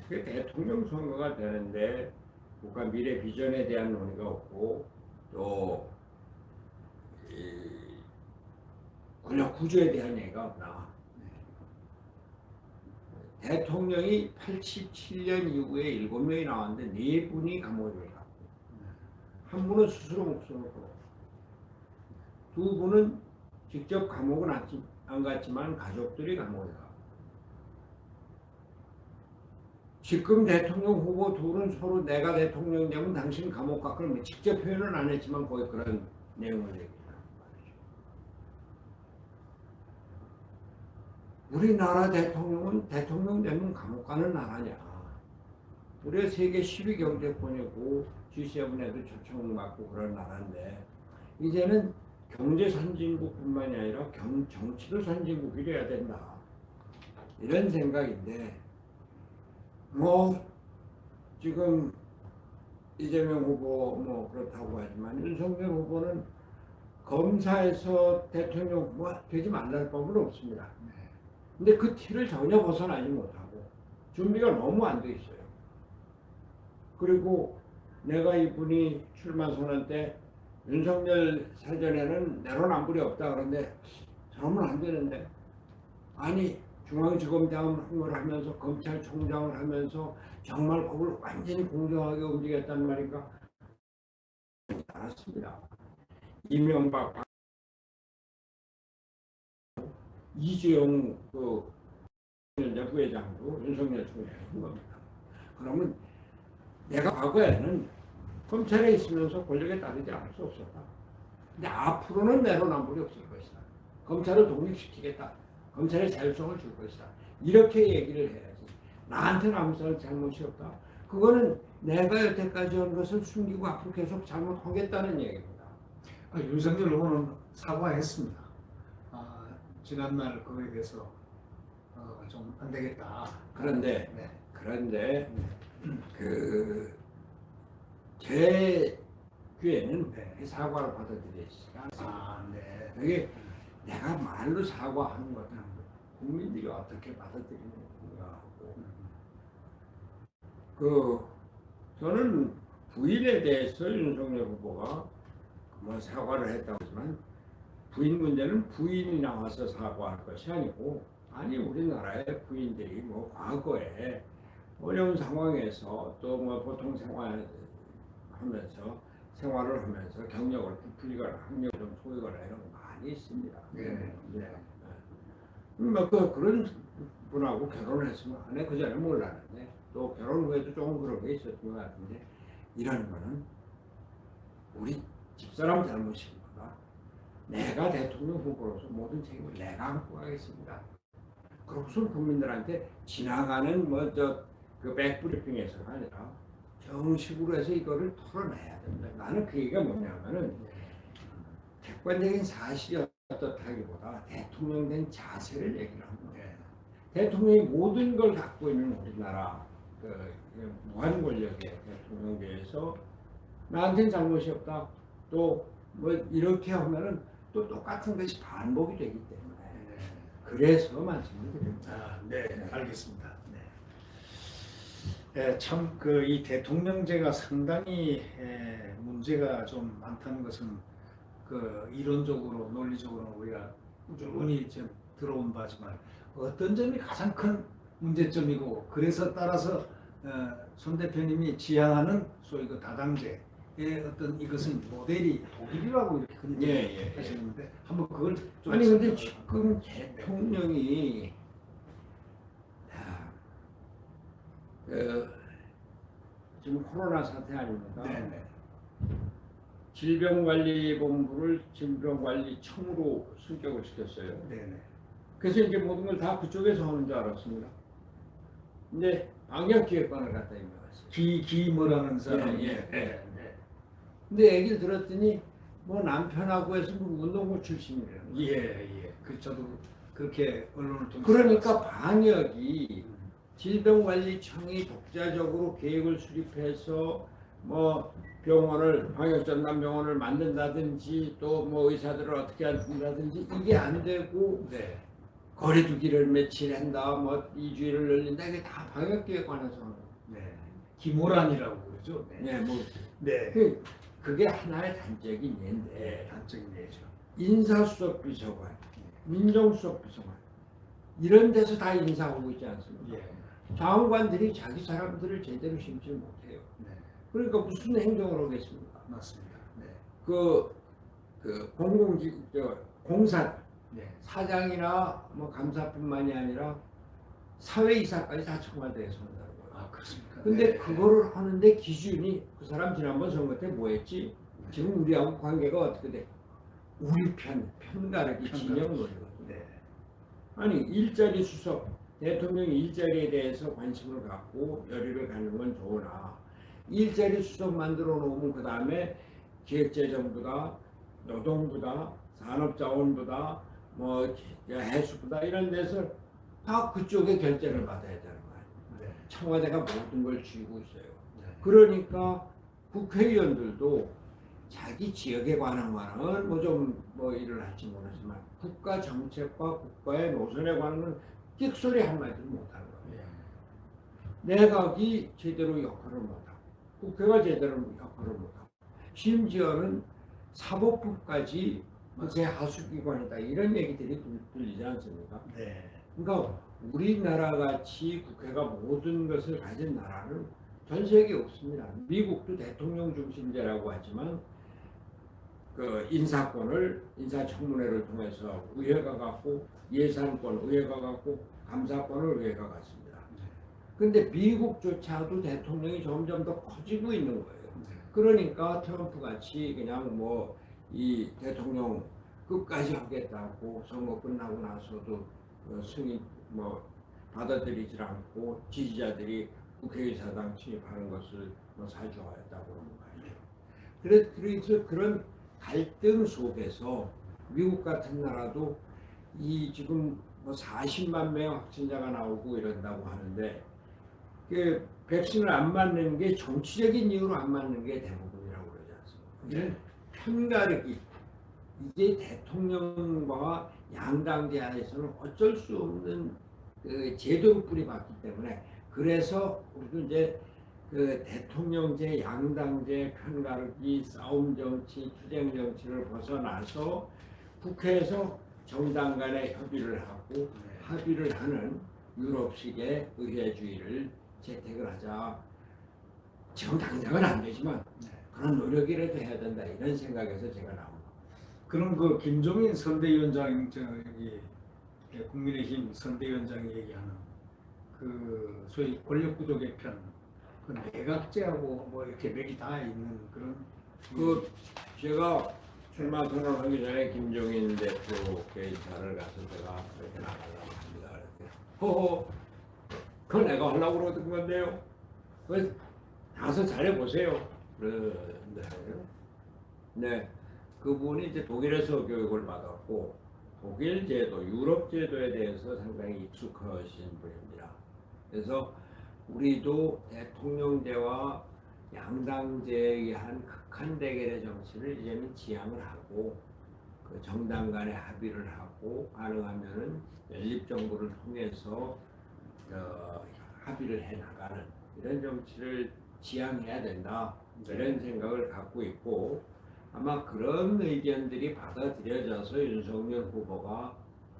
그게 대통령 선거가 되는데 국가 미래 비전에 대한 논의가 없고 또 권력 구조에 대한 얘기가 없나. 대통령이 87년 이후에 7명이 나왔는데 4분이 감옥에 들어갔고 한 분은 스스로 목숨을 걸고 두 분은 직접 감옥은 안 갔지만 가족들이 감옥에 가고 지금 대통령 후보 둘은 서로 내가 대통령 되면 당신 감옥 가 그러면 직접 표현은 안 했지만 거의 그런 내용을 얘기하는 말이죠. 우리나라 대통령은 대통령 되면 감옥 가는 나라냐. 우리가 세계 10위 경제권이고 G7에도 초청받고 그런 나라인데 이제는 경제 선진국뿐만이 아니라 정치도 선진국이 돼야 된다. 이런 생각인데 뭐 지금 이재명 후보 뭐 그렇다고 하지만 윤석열 후보는 검사에서 대통령 후보가 되지 말랄 법은 없습니다. 근데 그 티를 전혀 벗어나지 못하고 준비가 너무 안 돼 있어요. 그리고 내가 이분이 출마 선언 때 윤석열 사전에는 내로남불이 없다 그런데 저러면 안 되는데 아니 중앙지검장 을 하면서 검찰총장을 하면서 정말 법을 완전히 공정하게 움직였단 말인가? 알았습니다. 이명박, 이재용 그 부회장도 윤석열 총장이 한 겁니다. 그러면 내가 과거에는 검찰에 있으면서 권력에 따르지 않을 수 없었다. 근데 앞으로는 내로남불이 없을 것이다. 검찰을 독립시키겠다. 검찰의 자율성을 줄 것이다. 이렇게 얘기를 해야지. 나한테는 아무 잘못이 없다. 그거는 내가 여태까지 한 것을 숨기고 앞으로 계속 잘못하겠다는 얘기입니다. 윤석열 후보는 사과했습니다. 지난날 그거에 대해서 좀 안 되겠다. 그런데 네. 제 귀에는 네. 사과를 받아들이지 않습니다. 아, 네. 이게 내가 말로 사과하는 것은 국민들이 어떻게 받아들이는가 하고 저는 부인에 대해서 윤석열 후보가 뭐 사과를 했다고 하지만 부인 문제는 부인이 나와서 사과할 것이 아니고 아니 우리나라의 부인들이 뭐 과거에 어려운 상황에서 또 뭐 보통 생활을 하면서 경력을 부풀리거나 학력을 좀 소유거나 이런 거 많이 있습니다. 네. 그런 분하고 결혼했으면 안에 그 전에 몰랐는데 또 결혼 후에도 조금 그런 게 있었던 것 같은데 이런 거는 우리 집사람 잘못입니다. 내가 대통령 후보로서 모든 책임을 내가 안고 가겠습니다. 그것은 국민들한테 지나가는 그 백브리핑에서가 아니라 정식으로 해서 이거를 털어내야 된다. 나는 그 얘기가 뭐냐면은 객관적인 사실이 어떻다기보다 대통령 된 자세를 얘기를 합니다. 대통령이 모든 걸 갖고 있는 우리나라 무한 권력의 대통령제에서 나한테는 잘못이 없다. 또 뭐 이렇게 하면은 또 똑같은 것이 반복이 되기 때문에 그래서 말씀을 드립니다. 아, 네, 알겠습니다. 네, 참 그 이 대통령제가 상당히 문제가 좀 많다는 것은 그 이론적으로 논리적으로 우리가 꾸준히 좀 들어온 바지만 어떤 점이 가장 큰 문제점이고 그래서 따라서 손 대표님이 지향하는 소위 그 다당제의 어떤 이것은 모델이 독일이라고 이렇게 그렇게 하시는데 한번 그걸 좀 아니 근데 지금 대통령이 지금 코로나 사태 아닙니까? 네네. 질병관리본부를 질병관리청으로 승격을 시켰어요. 네네. 그래서 이제 모든 걸 다 그쪽에서 하는 줄 알았습니다. 근데 방역기획관을 갖다 임명했어요. 기 뭐라는 사람. 예. 근데 얘기를 들었더니 뭐 남편하고 해서 뭐 운동부 출신이래요. 예. 그 저도 그렇게 언론을 통해서 그러니까 봤습니다. 방역이 질병관리청이 독자적으로 계획을 수립해서 뭐 방역전담병원을 만든다든지 또 뭐 의사들을 어떻게 한다든지 이게 안 되고 네. 거리두기를 며칠 한다, 뭐 2주일을 늘린다 이게 다 방역기획관에서 하는 거예요. 네. 기모란이라고 그러죠. 네. 네. 그게 하나의 단적인 예인데 네. 단적인 예죠. 인사수석비서관, 민정수석비서관 이런 데서 다 인사하고 있지 않습니까? 예. 장관들이 자기 사람들을 제대로 심지 못해요. 네. 그러니까 무슨 행정을 하겠습니까? 맞습니다. 네. 공사 네. 사장이나 뭐 감사뿐만이 아니라 사회이사까지 다 청와대에서 한다는 거예요. 아, 그렇습니까? 근데 네. 그거를 하는데 기준이 그 사람 지난번 선거 때 뭐 했지? 지금 우리하고 관계가 어떻게 돼? 우리 편가르기 진영 논리거든요. 네. 아니 일자리 수석 대통령이 일자리에 대해서 관심을 갖고 열의를 갖는 건 좋으나 일자리 수석 만들어 놓으면 그 다음에 기획재정부다, 노동부다, 산업자원부다, 뭐 해수부다 이런 데서 다 그쪽에 결제를 받아야 되는 거예요. 네. 청와대가 모든 걸 쥐고 있어요. 네. 그러니까 국회의원들도 자기 지역에 관한 거는 뭐 일을 할지 모르지만 국가 정책과 국가의 노선에 관한 건 끽소리 한마디도 못하는 거예요. 내각이 제대로 역할을 못하고 국회가 제대로 역할을 못하고 심지어는 사법부까지 국회 하수기관이다 이런 얘기들이 들리지 않습니까? 네. 그러니까 우리나라 같이 국회가 모든 것을 가진 나라는 전 세계에 없습니다. 미국도 대통령 중심제라고 하지만 그 인사청문회를 통해서 의회가 갖고 예산권 의회가 갖고 감사권을 의회가 갖습니다. 근데 미국조차도 대통령이 점점 더 커지고 있는 거예요. 그러니까 트럼프 같이 그냥 뭐 이 대통령 끝까지 하겠다고 선거 끝나고 나서도 승인 뭐 받아들이질 않고 지지자들이 국회의사당 침입하는 것을 뭐 사주하였다고 그러는 거죠. 그래서 그런 갈등 속에서 미국 같은 나라도 이 지금 뭐 40만 명의 확진자가 나오고 이런다고 하는데 그 백신을 안 맞는 게 정치적인 이유로 안 맞는 게 대부분이라고 그러지 않습니까? 이런 편가르기 이게 대통령과 양당제 안에서는 어쩔 수 없는 그 제도로 뿌리박기 때문에 그래서 우리도 이제 그 대통령제, 양당제, 편가르기, 싸움 정치, 투쟁 정치를 벗어나서 국회에서 정당 간에 협의를 하고 합의를 하는 유럽식의 의회주의를 채택을 하자. 지금 당장은 안 되지만 그런 노력이라도 해야 된다 이런 생각에서 제가 나온 겁니다. 그럼 그 김종인 선대위원장 저기 국민의힘 선대위원장이 얘기하는 그 소위 권력구조 개편, 그 내각제하고 뭐 이렇게 맥이 다 있는 그런 그 제가 출마 선언하기 전에 김종인 대표 게이트를 가서 제가 그렇게 나가려고 합니다. 그랬더니 호호 그거 내가 하려고 그러던 건데요. 그 가서 잘해보세요. 그런데 네 그분이 이제 독일에서 교육을 받았고 독일 제도, 유럽 제도에 대해서 상당히 익숙하신 분입니다. 그래서 우리도 대통령제와 양당제에 의한 극한 대결의 정치를 이제는 지향을 하고 그 정당 간에 합의를 하고 가능하면은 연립 정부를 통해서 합의를 해 나가는 이런 정치를 지향해야 된다 이런 생각을 갖고 있고 아마 그런 의견들이 받아들여져서 윤석열 후보가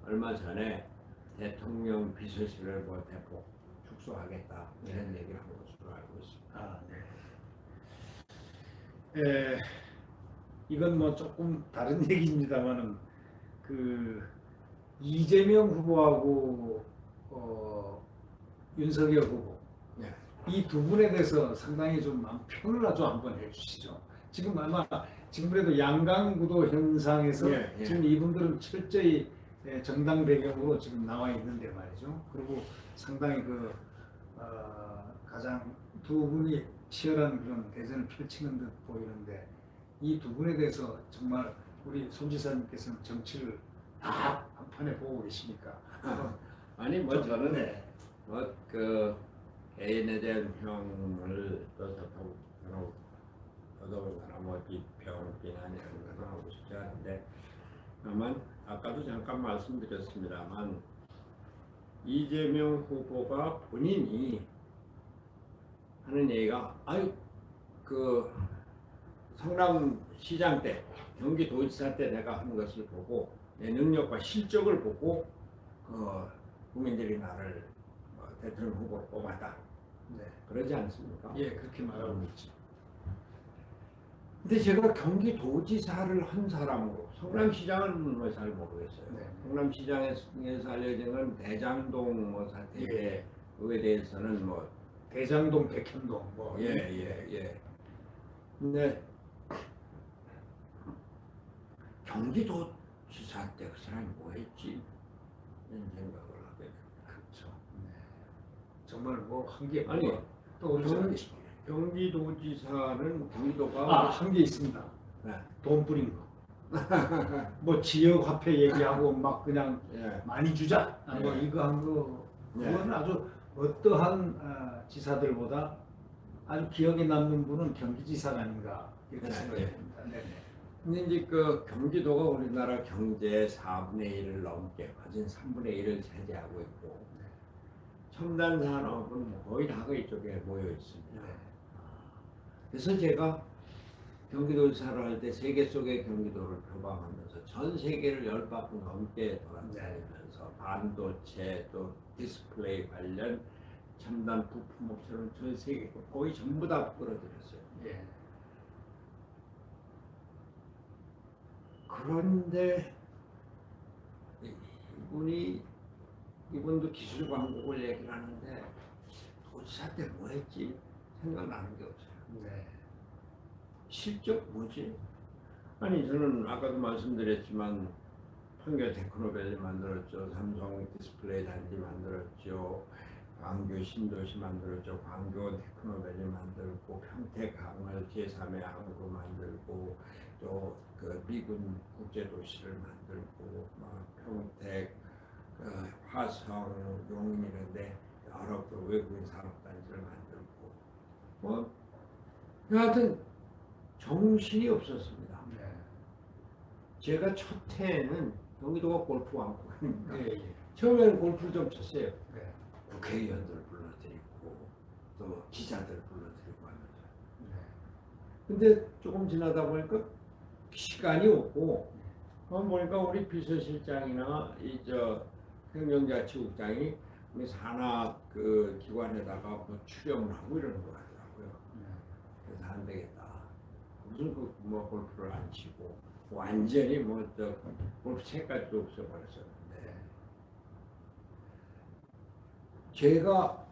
얼마 전에 대통령 비서실을 뭐 대폭 축소하겠다 이런 얘기를 한 것으로 알고 있습니다. 아, 네. 이건 뭐 조금 다른 얘기입니다만은 그 이재명 후보하고 윤석열 후보 네. 이 두 분에 대해서 상당히 좀 평을 좀 한번 해주시죠. 지금 아마 지금 그래도 양강구도 현상에서 지금 이분들은 철저히 정당 배경으로 지금 나와 있는데 말이죠. 그리고 상당히 그 가장 두 분이 치열한 그런 대전을 펼치는 듯 보이는데 이 두 분에 대해서 정말 우리 손 지사님께서는 정치를 다 한판에 보고 계시니까 아니 뭐 저는 네. 뭐 그 개인에 대한 평을 또 더더군다나 뭐 비평 비난 이런 것은 하고 싶지 않은데 다만 아까도 잠깐 말씀드렸습니다만 이재명 후보가 본인이 하는 얘기가 아유 그 성남시장 때 경기도지사 때 내가 하는 것을 보고 내 능력과 실적을 보고 국민들이 나를 대통령 후보로 뽑았다. 네. 그러지 않습니까? 예, 그렇게 말하고 있죠. 근데 제가 경기도지사를 한 사람으로 성남시장은 뭐 잘 모르겠어요. 네. 성남시장에서 알려진 건 대장동 뭐 사태에 그에 대해서는 뭐 대장동, 백현동 뭐 예. 근데 경기도지사 때 그 사람이 뭐 했지? 이런 생각을 하게 됩니다. 그렇죠. 네. 정말 뭐 한게 아니, 떠오르지 않으시 경기도지사는 경기도가 한 게 있습니다. 네. 돈 뿌린 거. 뭐 지역 화폐 얘기하고 막 그냥 예. 많이 주자. 뭐 이거 한 거. 그거는 아주 어떠한 지사들보다 아주 기억에 남는 분은 경기지사가 아닌가 이렇게 생각이 듭니다. 네네. 근데 이제 그 경기도가 우리나라 경제의 4분의 1을 넘게 거진 3분의 1을 차지하고 있고 첨단 산업은 거의 다 이쪽에 모여 있습니다. 그래서 제가 경기도지사를 할 때 세계 속의 경기도를 표방하면서 전 세계를 10바퀴 넘게 돌아다니면서 반도체 또 디스플레이 관련 첨단 부품 업체는 전 세계 거의 전부 다 끌어들였어요. 예. 그런데 이분도 기술 광고를 얘기를 하는데 도지사 때 뭐 했지? 생각나는 게 없어요. 네. 실적 뭐지? 아니 저는 아까도 말씀드렸지만 판교 테크노밸리 만들었죠. 삼성 디스플레이 단지 만들었죠. 광교 신도시 만들었죠. 광교 테크노밸리 만들고 평택 강을 제3의 항구 만들고 또 그 미군 국제도시를 만들고 막 평택, 화성, 용인 이런데 여러 그 외국인 산업단지를 만들고 뭐 여하튼 정신이 없었습니다. 네. 제가 첫 해에는 경기도가 골프 왕국입니다. 예, 예. 처음에는 골프를 좀 쳤어요. 네. 국회의원들 불러드리고 또 기자들 불러드리고 하면서. 네. 근데 조금 지나다 보니까 시간이 없고 보니까 우리 비서실장이나 이저 행정자치국장이 우리 산하 그 기관에다가 뭐 출연을 하고 이러는 거 같더라고요. 네. 그래서 안 되겠다. 무슨 뭐 골프를 안 치고 완전히 뭐 저 골프 채까지도 없어버렸었는데 제가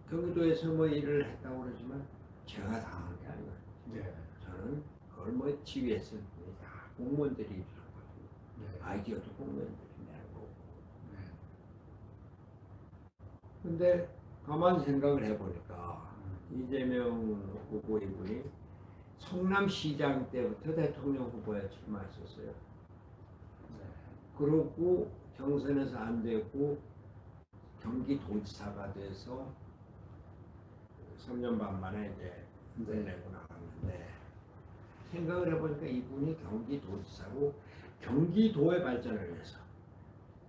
경기도에서 뭐 일을 했다고 그러지만 제가 당한 게 아니에요. 네. 저는 그걸 뭐 지휘했을 뿐이다. 공무원들이 있었거든요. 네. 아이디어도 공무원들이 내고. 네. 근데 가만 생각을 해보니까 이재명 후보 이분이 성남시장 때부터 대통령 후보에 출마했었어요. 네. 그러고 경선에서 안 되고 경기도지사가 돼서 3년 반 만에 이제 네. 내고 나갔는데 생각을 해보니까 이분이 경기도지사로 경기도의 발전을 위해서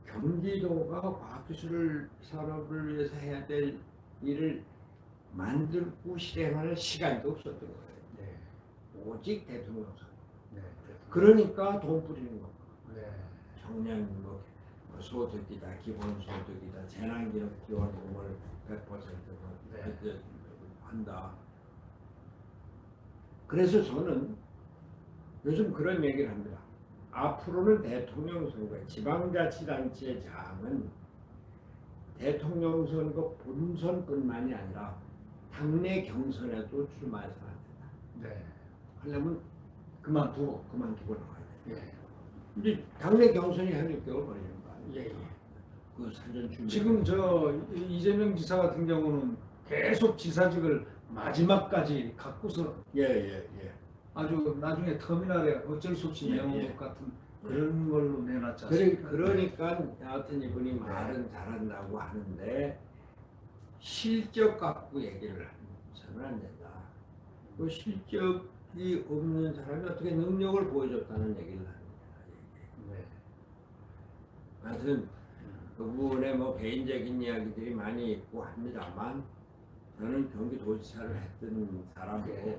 경기도가 과학기술 산업을 위해서 해야 될 일을 만들고 실행하는 시간도 없었던 거예요. 네. 오직 대통령 선거. 네. 그러니까 돈 뿌리는 겁니다. 네. 청년 뭐 소득이다, 기본소득이다, 재난기원금을 100% 네. 한다. 그래서 저는 요즘 그런 얘기를 합니다. 앞으로는 대통령 선거, 지방자치단체장은 대통령 선거 본선뿐만이 아니라 당내 경선에도 출마해서는 안 된다. 네. 하려면 그만두고. 그만두고 나와야 돼. 예. 근데 당내 경선이 한 6개월 걸리는 거 아니에요? 예, 예. 그 사전 준비. 지금 저 이재명 지사 같은 경우는 계속 지사직을 마지막까지 갖고서 예예예. 아주 나중에 터미널에 어쩔 수 없이 예, 내놓은 예. 것 같은 그런 걸로 내놨지 않습니까? 그러니까 여하튼 이분이 말은 잘한다고 하는데 실적 갖고 얘기를 하면서는 안 된다. 그 실적이 없는 사람이 어떻게 능력을 보여줬다는 얘기를 하는 거야. 네. 하여튼 그분의 뭐 개인적인 이야기들이 많이 있고 합니다만 저는 경기도지사를 했던 사람으로 네.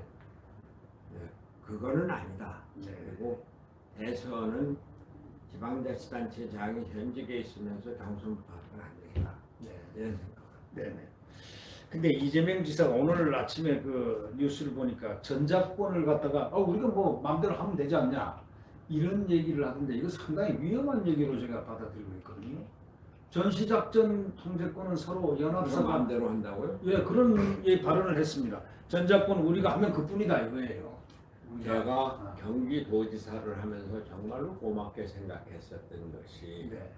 그거는 아니다. 네. 그리고 대선은 지방자치단체장이 현직에 있으면서 당선부터 하면 안 되겠다. 네. 이런 생각. 네네. 근데 이재명 지사가 오늘 아침에 그 뉴스를 보니까 전작권을 갖다가 우리가 뭐 마음대로 하면 되지 않냐 이런 얘기를 하던데 이거 상당히 위험한 얘기로 제가 받아들이고 있거든요. 전시작전 통제권은 서로 그래서 연합사가 마음대로 한다고요? 예 그런 예, 발언을 했습니다. 전작권 우리가 하면 그뿐이다 이거예요. 제가 경기도지사를 하면서 정말로 고맙게 생각했었던 것이 네.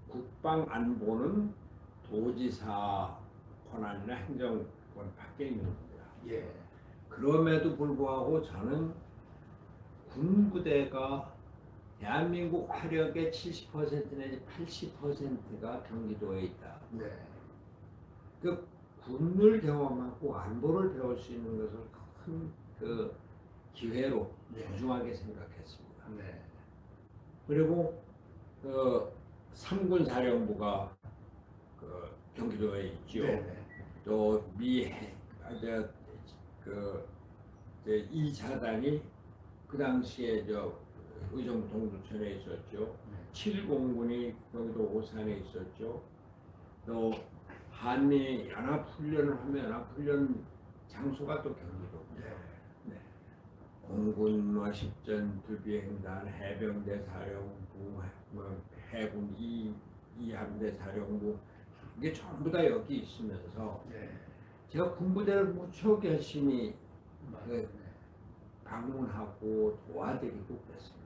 국방안보는 도지사 권한이나 행정권 밖에 있는 겁니다. 예. 그럼에도 불구하고 저는 군부대가 대한민국 화력의 70% 내지 80%가 경기도에 있다. 네. 그 군을 경험하고 안보를 배울 수 있는 것을 큰 그 기회로 네. 소중하게 생각했습니다. 네. 그리고 그 3군 사령부가 그 경기도에 있죠. 네. 또 그 2차단이 그 당시에 저 의정 동두천에 있었죠. 7공군이 경기도 오산에 있었죠. 또 한미 연합훈련을 하면 연합훈련 장소가 또 경기도. 네. 공군 와십전 두비행단 해병대 사령부 뭐 해군 2함대 사령부 이게 전부 다 여기 있으면서 네. 제가 군부대를 무척 열심히 네. 방문하고 도와드리고 그랬습니다.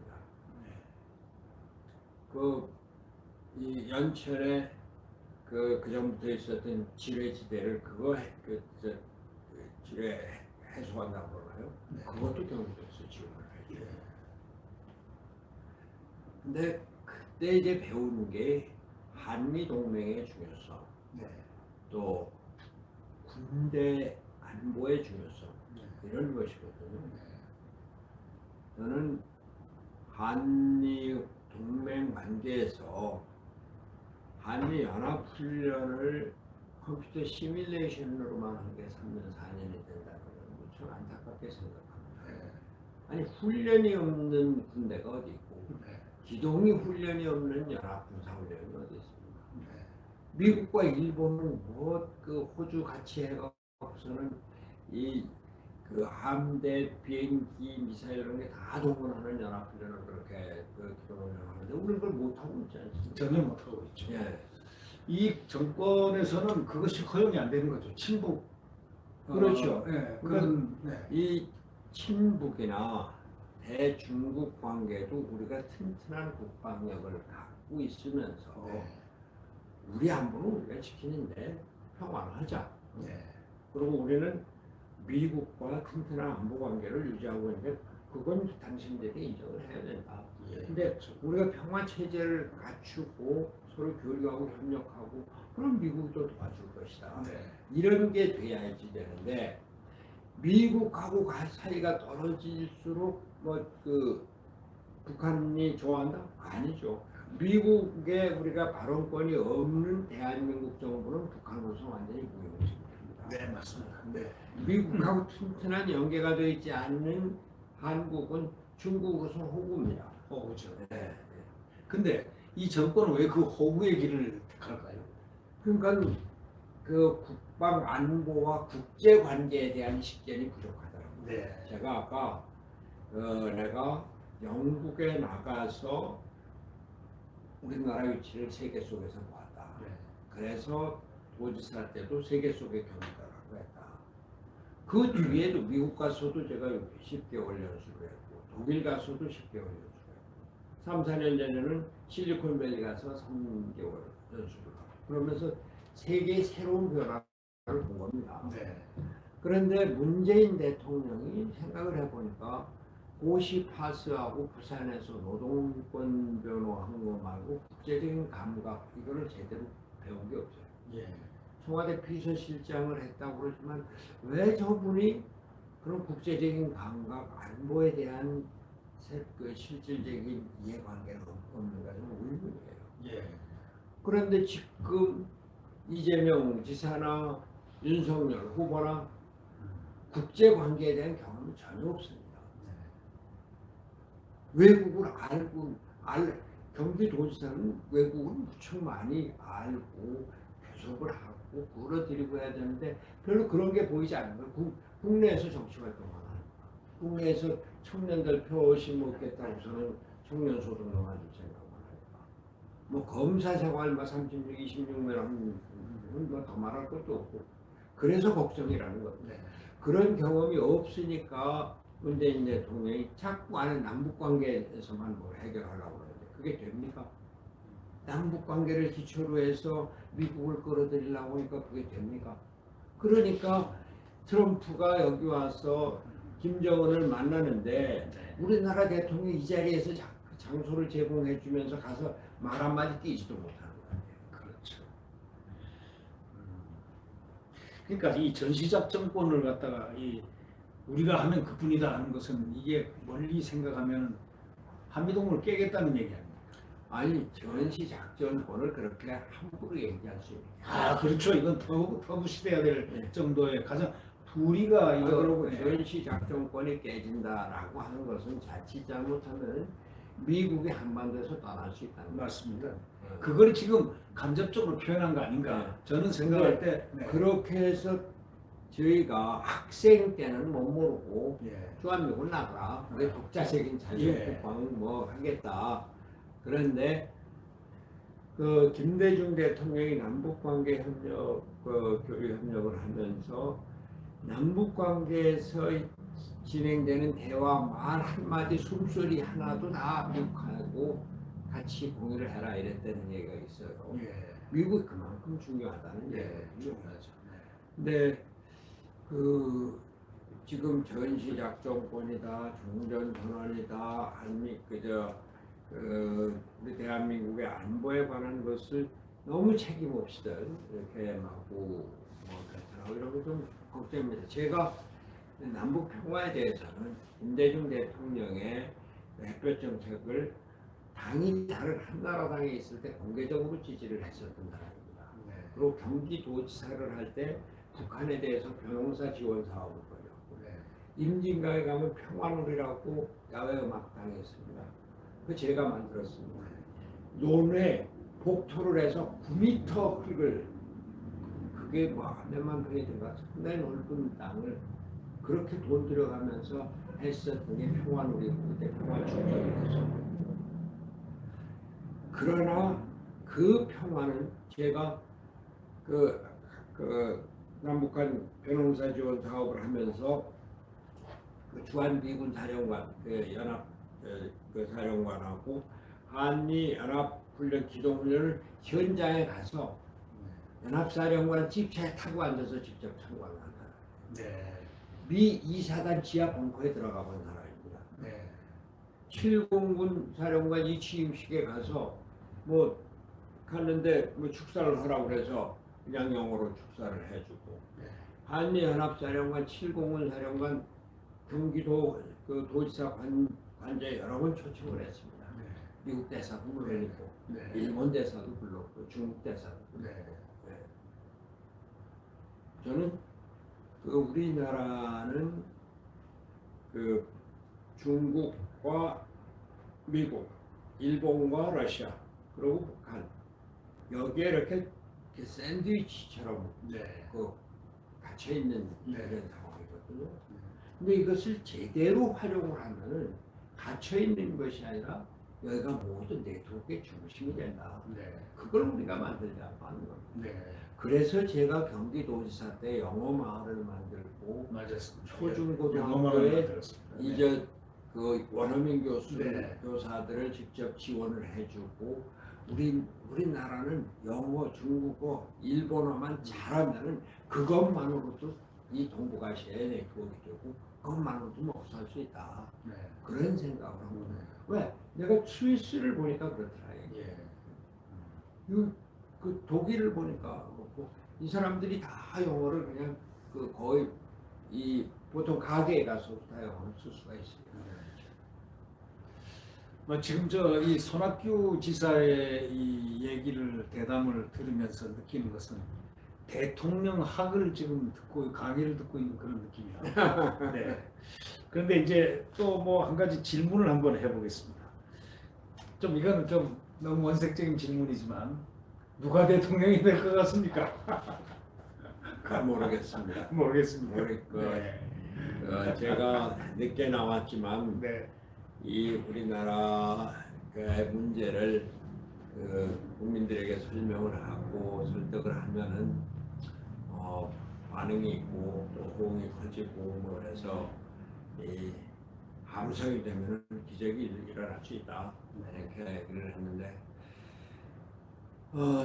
이 연천에 그 전부터 있었던 지뢰지대를 지뢰 해소한다고 그러나요? 네. 그것도 경기도에서 지원을 해줘요. 근데 그때 이제 배우는 게 한미 동맹의 중요성, 네. 또 군대 안보의 중요성 네. 이런 것이거든요. 네. 저는 한미 동맹 관계에서 한미 연합 훈련을 컴퓨터 시뮬레이션으로만 한 게 3년 4년이 된다는 건 무척 안타깝게 생각합니다. 네. 아니 훈련이 없는 군대가 어디 있고 네. 기동이 훈련이 없는 연합 군사 훈련이 어디 있습니까? 네. 미국과 일본은 뭐 그 호주 같이 해갖고서는 이 그 함대, 비행기, 미사일 이런 게 다 동원하는 연합 훈련을 그렇게 그 기동을 하는데 우리는 그걸 못 하고 있지 않습니까? 전혀 못하고 있죠. 예. 이 정권에서는 그것이 허용이 안 되는 거죠. 친북. 그렇죠. 네, 그건 네. 이 친북이나 대중국 관계도 우리가 튼튼한 국방력을 갖고 있으면서 네. 우리 안보는 우리가 지키는데 평화를 하자. 네. 그리고 우리는 미국과 튼튼한 안보 관계를 유지하고 있는데 그건 당신들이 인정을 해야 된다. 예. 근데 우리가 평화 체제를 갖추고 서로 교류하고 협력하고 그럼 미국도 도와줄 것이다. 네. 이런 게 돼야지 되는데 미국하고 사이가 떨어질수록 뭐 그 북한이 좋아한다? 아니죠. 미국에 우리가 발언권이 없는 대한민국 정부는 북한으로서 완전히 무용지물입니다. 네, 맞습니다. 네. 미국하고 튼튼한 연계가 되어 있지 않는 한국은 중국으로서 호구입니다. 호구죠. 네. 근데 이 정권은 왜 그 호구의 길을 택할까요? 그러니까 그 국방 안보와 국제 관계에 대한 식견이 부족하더라고요. 네. 제가 아까 내가 영국에 나가서 우리나라 위치를 세계 속에서 봤다. 네. 그래서 도지사 때도 세계 속의 경제라고 했다. 그 뒤에도 미국 가서도 제가 10개월 연수를 했고 독일 가서도 10개월 연수를 했고 3, 4년 전에는 실리콘밸리 가서 3개월 연수를 하고 그러면서 세계의 새로운 변화를 본 겁니다. 네. 그런데 문재인 대통령이 생각을 해보니까 고시 파스하고 부산에서 노동권 변호한 거 말고 국제적인 감각 이거를 제대로 배운 게 없어요. 예. 청와대 비서실장을 했다고 그러지만 왜 저분이 그런 국제적인 감각 안보에 대한 그 실질적인 이해관계가 없는가 좀 의문이에요. 예. 그런데 지금 이재명 지사나 윤석열 후보나 국제관계에 대한 경험이 전혀 없습니다. 외국을 경기도지사는 외국을 무척 많이 알고 교섭을 하고 끌어들이고 해야 되는데 별로 그런 게 보이지 않는 거예요. 국내에서 정치 활동만 하는 거예요. 국내에서 청년들 표시 먹겠다고서는 청년 소득 넣어줄 생각만 하니까 뭐 검사 생활 뭐 36, 26년 하면 뭐더 말할 것도 없고 그래서 걱정이라는 겁니다. 네. 그런 경험이 없으니까 문재인 대통령이 자꾸 아는 남북 관계에서만 뭘 해결하려고 그러는데 그게 됩니까? 남북 관계를 기초로 해서 미국을 끌어들이려고 하니까 그게 됩니까? 그러니까 트럼프가 여기 와서 김정은을 만나는데 네. 우리나라 대통령이 이 자리에서 장소를 제공해 주면서 가서 말 한마디 끼지도 못하는 거예요. 그렇죠. 그러니까 이 전시작전권을 갖다가 이 우리가 하면 그뿐이다 하는 것은 이게 멀리 생각하면 한미동맹을 깨겠다는 얘기 아닙니까? 아니 전시 작전권을 그렇게 함부로 얘기할 수 있는 아, 그렇죠. 이건 터부시돼야 될 네. 정도의 가장 불이가 이거 그러고 네. 전시 작전권이 깨진다라고 하는 것은 자칫 잘못하면 미국이 한반도에서 떠날 수 있다는 거예요. 맞습니다. 네. 그걸 지금 간접적으로 표현한 거 아닌가? 네. 저는 생각할 때 네. 그렇게 해서 저희가 학생 때는 못 모르고 예. 주한미군 나가 그게 독자적인 자주국방 뭐 하겠다. 그런데 그 김대중 대통령이 남북관계 협력 교류 협력을 하면서 남북관계에서 진행되는 대화 말 한마디 숨소리 하나도 다 미국하고 같이 공유를 해라 이랬다는 얘기가 있어요. 예. 미국이 그만큼 중요하다는 예. 얘기죠. 중요하죠. 네. 근데 그 지금 전시작전권이다, 종전선언이다, 한미 그저 우리 대한민국의 안보에 관한 것을 너무 책임 없이들 이렇게 마구 그렇더라고 이런 거 좀 걱정입니다. 제가 남북 평화에 대해서는 김대중 대통령의 햇볕 정책을 당이 다른 한나라당에 있을 때 공개적으로 지지를 했었던 사람입니다. 네. 그리고 경기도지사를 할 때 북한에 대해서 변호사 지원 사업을 벌였고 네. 임진강에 가면 평화놀이라고 야외 음악 당했습니다. 그 제가 만들었습니다. 논에 복토를 해서 9m 흙을 그게 뭐 몇만 평이든가 상당히 넓은 땅을 그렇게 돈 들여가면서 했었던 게 평화놀이고 그때 평화축제를 했었고 그러나 그 평화는 제가 그 남북한 변호사 지원 사업을 하면서 그 주한미군 사령관 그 연합 그 사령관하고 한미 연합 훈련 기동 훈련을 현장에 가서 연합사령관 집차에 타고 앉아서 직접 참관을 한 사람. 네. 미 2사단 지하 벙커에 들어가 본 사람입니다. 네. 7공군 사령관 이 취임식에 가서 뭐 갔는데 뭐 축사를 하라고 그래서 그냥 영어로 축사를 해주고 네. 한미 연합사령관 7공군 사령관 경기도 그 도지사 관제 여러 번 초청을 했습니다. 네. 미국 대사도 물론이고 네. 일본 대사도 불렀고 중국 대사도 불렀고 네. 네. 저는 그 우리나라는 그 중국과 미국, 일본과 러시아 그리고 북한 여기에 이렇게 샌드위치처럼 네. 그 갇혀 있는 네. 그런 상황이거든요. 근데 이것을 제대로 활용을 하면은 갇혀 있는 것이 아니라 여기가 모든 네트워크의 중심이 된다. 네. 그걸 우리가 만들자고 하는 겁니다. 네. 그래서 제가 경기도지사 때 영어 마을을 만들고 맞았습니다. 초중고등학교에 만들었습니다. 네. 이제 그 원어민 교수 네. 교사들을 직접 지원을 해주고 우리나라는 영어, 중국어, 일본어만 잘하면은 그것만으로도 이 동북아시아의 네트워크 되고 그것만으로도 먹고 살 수 있다. 네. 그런 생각을 하고 네. 왜? 내가 스위스를 보니까 그렇더라. 이게. 예. 그 독일을 보니까 그렇고 이 사람들이 다 영어를 그냥 그 거의 이 보통 가게에 가서 다 영어를 쓸 수가 있습니다. 뭐 지금 저 이 손학규 지사의 이 얘기를 대담을 들으면서 느끼는 것은 대통령 학을 지금 듣고 강의를 듣고 있는 그런 느낌이야. 네. 그런데 이제 또 뭐 한 가지 질문을 한번 해보겠습니다. 좀 이거는 좀 너무 원색적인 질문이지만 누가 대통령이 될 것 같습니까? 그건 모르겠습니다. 모르겠습니다. 모르겠고 네. 제가 늦게 나왔지만 네. 이 우리나라의 문제를 국민들에게 설명을 하고 설득을 하면은 반응이 있고 또 호응이 커지고 뭐 그래서 이 함성이 되면은 기적이 일어날 수 있다 이렇게 얘기를 했는데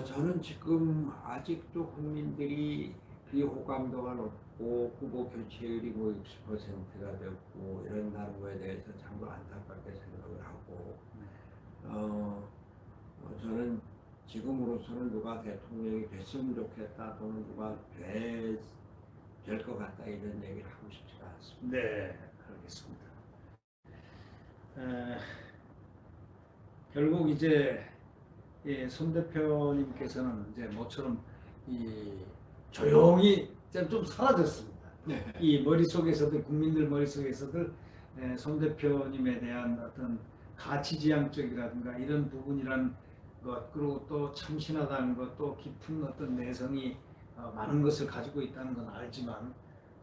저는 지금 아직도 국민들이 비호감도가 높고 후보 교체율이 뭐 60%가 됐고 이런다는 거에 대해서 참으로 안타깝게 생각을 하고 저는 지금으로서는 누가 대통령이 됐으면 좋겠다 또는 누가 될 것 같다 이런 얘기를 하고 싶지가 않습니다. 네, 알겠습니다. 결국 이제 손 대표님께서는 이제 모처럼 이 조용히 좀 사라졌습니다. 네. 이 머릿속에서도 국민들 머릿속에서도 손 대표님에 대한 어떤 가치지향적이라든가 이런 부분이란 것 그리고 또 참신하다는 것 또 깊은 어떤 내성이 많은 것을 가지고 있다는 건 알지만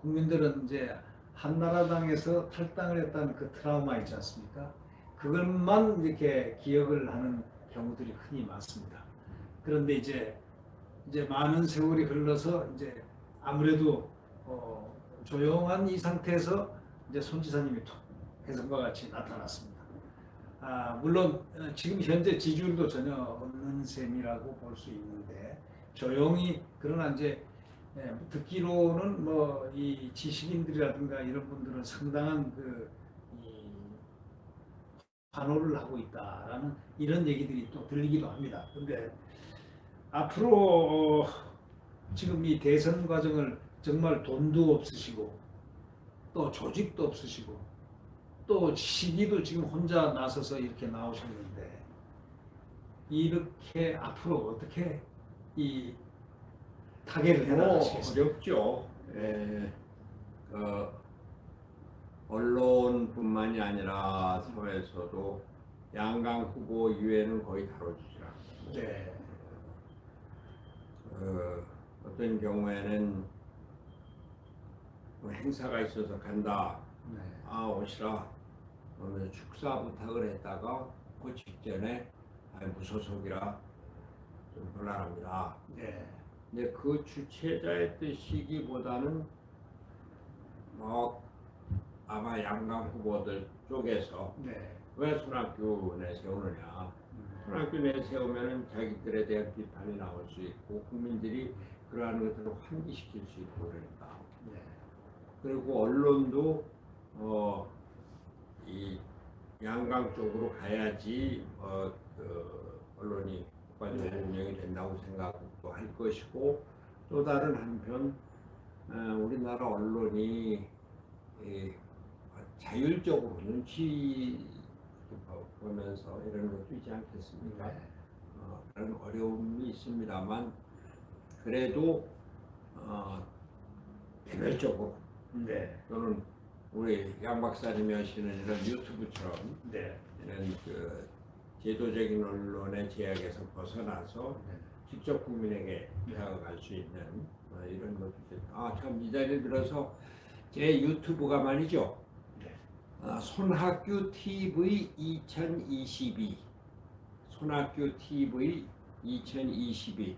국민들은 이제 한나라당에서 탈당을 했다는 그 트라우마 있지 않습니까? 그것만 이렇게 기억을 하는 경우들이 흔히 많습니다. 그런데 이제 많은 세월이 흘러서 이제 아무래도 조용한 이 상태에서 이제 손 지사님이 툭 혜성과 같이 나타났습니다. 물론 지금 현재 지지율도 전혀 없는 셈이라고 볼 수 있는데 조용히 그러나 이제 듣기로는 뭐 이 지식인들이라든가 이런 분들은 상당한 이 환호를 하고 있다라는 이런 얘기들이 또 들리기도 합니다. 근데 앞으로 지금 이 대선 과정을 정말 돈도 없으시고 또 조직도 없으시고 또 시기도 지금 혼자 나서서 이렇게 나오셨는데 이렇게 앞으로 어떻게 이 타개를 해나가시겠습니까? 어렵죠. 언론뿐만이 아니라 사회에서도 양강 후보 이외에는 거의 다뤄주지 않고 네. 어떤 경우에는 뭐 행사가 있어서 간다. 네. 아 오시라. 오늘 축사 부탁을 했다가 그 직전에 무소속이라 좀 곤란합니다. 네. 근데 그 주최자의 뜻이기보다는 뭐 아마 양강 후보들 쪽에서 네. 왜 손학규 내세우느냐. 손학규 내세우면은 자기들에 대한 비판이 나올 수 있고 국민들이 그러한 것들을 환기시킬 수 있고 그러니까. 네. 그리고 언론도 이 양강 쪽으로 가야지 언론이 국가적으로 네. 운영이 된다고 생각도 할 것이고 또 다른 한편 우리나라 언론이 자율적으로 눈치 보면서 이런 것도 있지 않겠습니까? 네. 그런 어려움이 있습니다만 그래도 개별적으로 네. 또는 우리 양 박사님이 하시는 이런 유튜브처럼 네. 이런 그 제도적인 언론의 제약에서 벗어나서 네. 직접 국민에게 다가갈 수 있는 이런 것들. 참 이 자리를 들어서 제 유튜브가 말이죠. 네. 손학규 TV 2022 손학규 TV 2022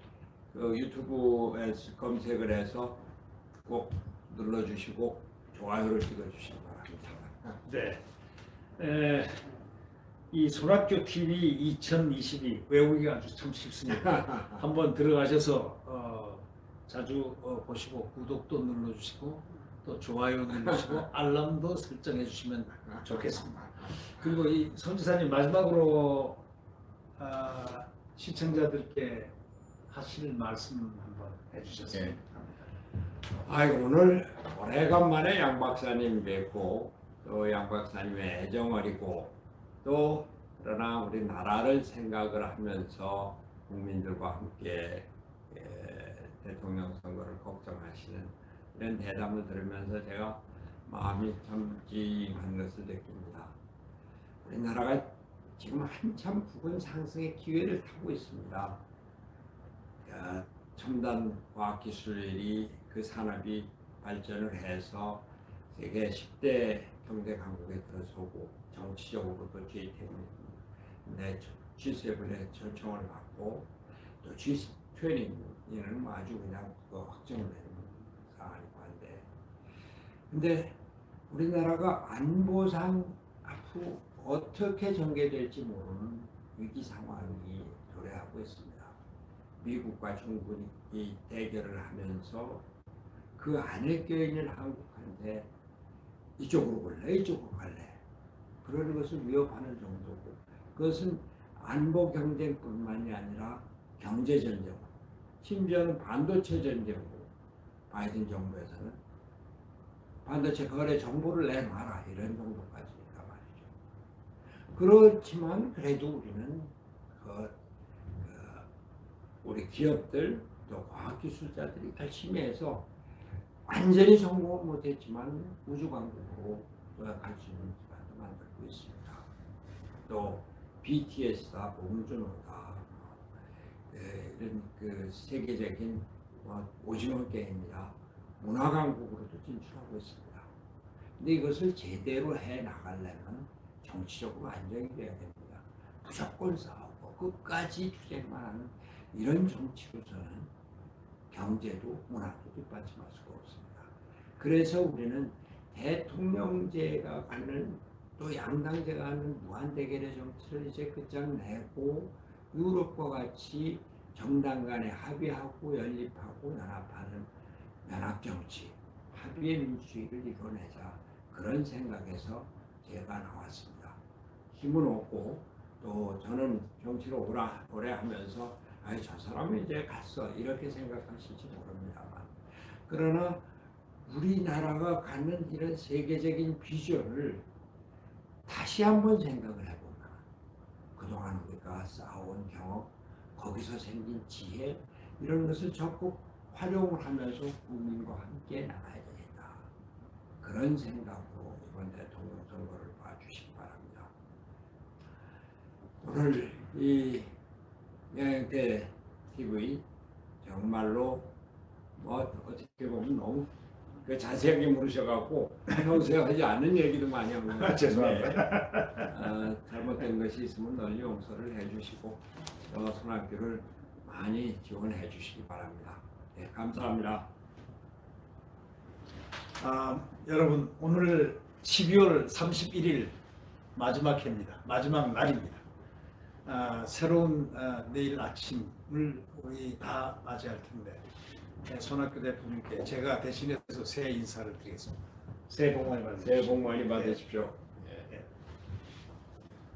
그 유튜브에서 검색을 해서 꼭 눌러주시고 좋아요를 찍어주시기 바랍니다. 네. 이 손학규 TV 2022 외우기가 아주 참 쉽습니다. 한번 들어가셔서 자주 보시고 구독도 눌러주시고 또 좋아요 눌러주시고 알람도 설정해 주시면 좋겠습니다. 그리고 이 손지사님 마지막으로 시청자들께 하실 말씀 한번 해주셨으면 네. 합니다. 오늘 오래간만에 양 박사님 뵙고 또 양 박사님의 애정 어리고 또 그러나 우리 나라를 생각을 하면서 국민들과 함께 대통령 선거를 걱정하시는 이런 대담을 들으면서 제가 마음이 참 찡한 것을 느낍니다. 우리나라가 지금 한참 부근 상승의 기회를 타고 있습니다. 첨단 과학기술이 그 산업이 발전을 해서 세계 10대 경제 강국에 들어서고 정치적으로도 G7의 초청을 받고 또 G20는 아주 그냥 확정된 사안이고 한데 근데 우리나라가 안보상 앞으로 어떻게 전개될지 모르는 위기 상황이 도래하고 있습니다. 미국과 중국이 대결을 하면서 그 안에 껴있는 한국한테 이쪽으로 갈래 이쪽으로 갈래 그러는 것을 위협하는 정도고 그것은 안보 경쟁뿐만이 아니라 경제 전쟁 심지어는 반도체 전쟁으로 바이든 정부에서는 반도체 거래 정보를 내놔라 이런 정도까지 있단 말이죠. 그렇지만 그래도 우리는 우리 기업들 또 과학기술자들이 열심히 해서 완전히 성공은 못했지만 우주강국으로 갈 수 있는 기반도 만들고 있습니다. 또 BTS다, 봉준호다 이런 그 세계적인 오징어 게임이다 문화강국으로도 진출하고 있습니다. 근데 이것을 제대로 해 나가려면 정치적으로 안정이 돼야 됩니다. 무조건 싸우고 끝까지 투쟁만 하는 이런 정치로서는 경제도 문화도 뒷받침할 수가 없습니다. 그래서 우리는 대통령제가 갖는 또 양당제가 갖는 무한대결의 정치를 이제 끝장내고 유럽과 같이 정당 간에 합의하고 연립하고 연합하는 연합정치, 합의의 민주주의를 이뤄내자 그런 생각에서 제가 나왔습니다. 힘은 없고 또 저는 정치를 오래 하면서 아이 저 사람이 이제 갔어 이렇게 생각하실지 모릅니다만 그러나 우리나라가 갖는 이런 세계적인 비전을 다시 한번 생각을 해보면 그동안 우리가 쌓아온 경험 거기서 생긴 지혜 이런 것을 적극 활용을 하면서 국민과 함께 나가야 되겠다. 그런 생각으로 이번 대통령 선거를 봐주시기 바랍니다. 오늘 이 영양대 TV 정말로 뭐 어떻게 보면 너무 그 자세하게 물으셔갖고 평소에 하지 않는 얘기도 많이 한 것 같은데 죄송합니다. 잘못된 것이 있으면 널리 용서를 해주시고 손학규를 많이 지원해 주시기 바랍니다. 네, 감사합니다. 여러분 오늘 12월 31일 마지막 해입니다. 마지막 날입니다. 새로운 내일 아침을 우리 다 맞이할 텐데 손학규 대표님께 제가 대신해서 새해 인사를 드리겠습니다. 새해 복 많이 받으십시오. 새해 복 많이 받으십시오.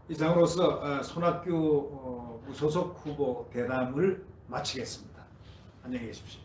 이상으로서 손학규 무소속 후보 대담을 마치겠습니다. 안녕히 계십시오.